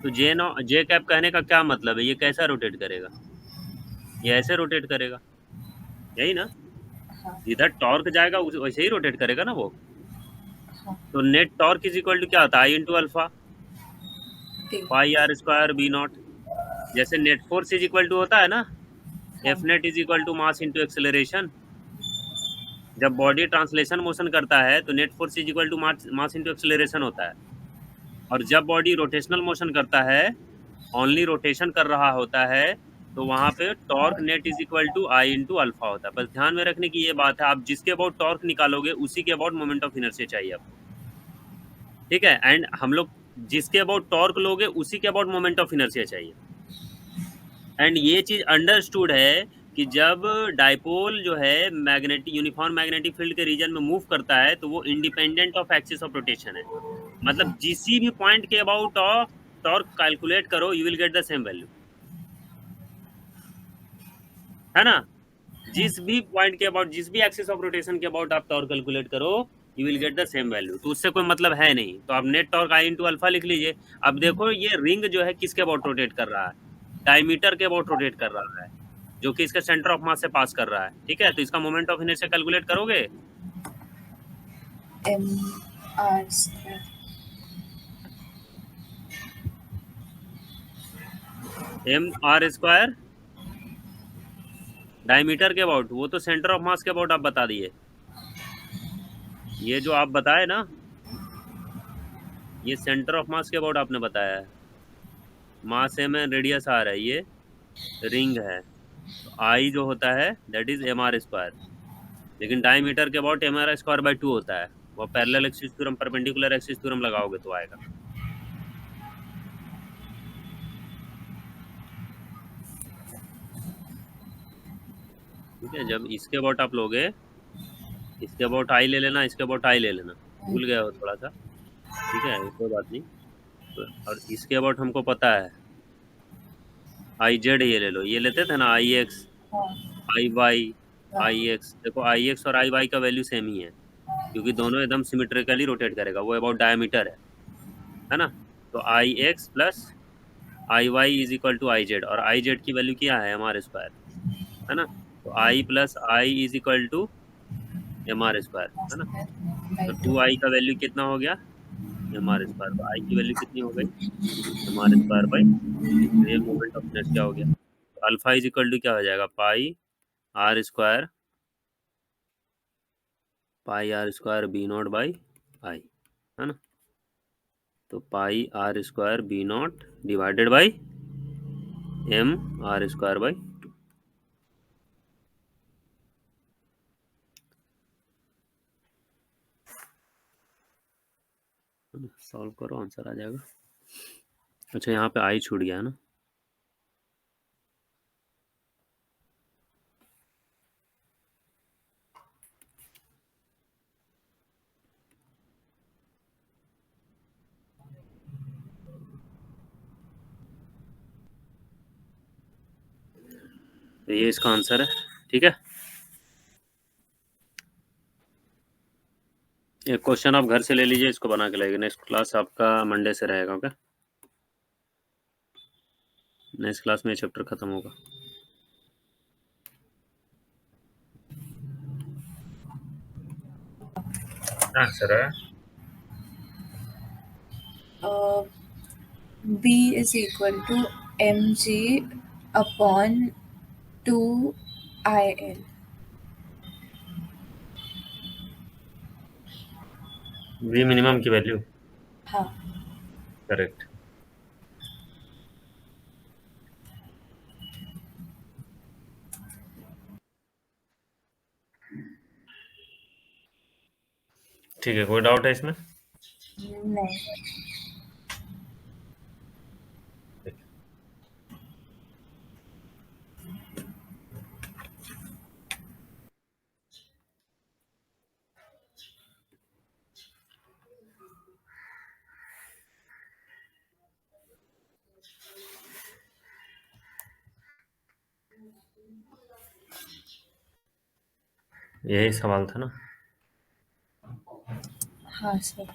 तो जे कैप कहने का क्या मतलब है, ये कैसा रोटेट करेगा, ये ऐसे रोटेट करेगा, यही ना। हाँ। इधर टॉर्क जाएगा वैसे ही रोटेट करेगा ना वो। हाँ। तो net torque is equal to क्या होता है, आई इंटू अल्फा ठीक। Pi R square B naught. जैसे net force is equal to होता है ना, हाँ। F net is equal to mass into acceleration. जब बॉडी ट्रांसलेशन मोशन करता है तो net force is equal to mass into acceleration होता है। और जब बॉडी रोटेशनल मोशन करता है, ओनली रोटेशन कर रहा होता है, तो वहां पे torque net is equal to I into alpha होता है। बस ध्यान में रखने की ये बात है, आप जिसके अबाउट टॉर्क निकालोगे उसी के अबाउट मोमेंट ऑफ इनर्शिया चाहिए आपको। ठीक है, एंड हम लोग जिसके अबाउट टॉर्क लोगे उसी के अबाउट मोमेंट ऑफ इनर्शिया चाहिए। एंड ये चीज अंडरस्टूड है कि जब डाइपोल जो है मैग्नेटिक यूनिफॉर्म मैग्नेटिक फील्ड के रीजन में मूव करता है तो वो independent of axis of rotation है। मतलब जिसी भी पॉइंट के अबाउट ऑफ टॉर्क कैलकुलेट करो, you will get the same value, है ना। जिस भी पॉइंट के अबाउट, जिस भी एक्सिस ऑफ रोटेशन के अबाउट आप टॉर्क कैलकुलेट करो, you will get the same value. तो उससे कोई मतलब है नहीं, तो आप नेट टॉर्क आई इंटू अल्फा लिख लीजिए। अब देखो ये रिंग जो है किसके अबाउट रोटेट कर रहा है, डायमीटर के अबाउट रोटेट कर रहा है, जो कि इसके सेंटर ऑफ मास से पास कर रहा है। ठीक है, तो इसका मोमेंट ऑफ इनर्शिया कैलकुलेट करोगे, M R square. M R square diameter के अबाउट, वो तो सेंटर ऑफ मास के अबाउट आप बता दिए। ये जो आप बताए ना, ये सेंटर ऑफ मास के अबाउट आपने बताया है। मास एम है, रेडियस आर है, ये रिंग है। तो आई जो होता है that is M R square. लेकिन डायमीटर के about M R square by 2 होता है। वो parallel axis theorem perpendicular axis theorem लगाओगे तो आएगा। ठीक है, जब इसके अबाउट आप लोगे, इसके अबाउट आई ले लेना, इसके अबाउट आई ले लेना, भूल गया हो थोड़ा सा। ठीक है, कोई बात नहीं। और इसके अबाउट हमको पता है, आई जेड ये ले लो, ये लेते थे ना, आई एक्स हाँ। आई वाई। हाँ। आई एक्स देखो, आई एक्स और आई वाई का वैल्यू सेम ही है, क्योंकि दोनों एकदम सिमेट्रिकली रोटेट करेगा, वो अबाउट डायमीटर है ना। तो I X plus I Y is equal to I Z, और आई जेड की वैल्यू क्या है, एम आर स्क्वायर, है ना। तो I plus I is equal to M R square, है ना। स्क्वायर बाई तो 2। 2 आई का वैल्यू कितना हो गया, एम आर स्क्वायर। तो आई की वैल्यू कितनी हो गई, एम आर स्क्वायर बाई, तो ये मोमेंट ऑफ इनर्शिया हो गया। तो अल्फा इज इक्वल टू क्या हो जाएगा, pi R square, pi R square B naught by I, है ना। तो pi R square B naught divided by M R square by 2। Solve करो, आंसर आ जाएगा। अच्छा, यहाँ पे आई छूट गया है ना। तो ये इसका आंसर है। ठीक है, एक क्वेश्चन आप घर से ले लीजिए, इसको बना के लाइए। नेक्स्ट क्लास आपका मंडे से रहेगा, ओके। नेक्स्ट क्लास में चैप्टर खत्म होगा। आंसर है B is equal to mg upon 2IL। V minimum की वैल्यू। हाँ। करेक्ट। ठीक है, कोई डाउट है इसमें? नहीं। यही सवाल था ना? हाँ सर।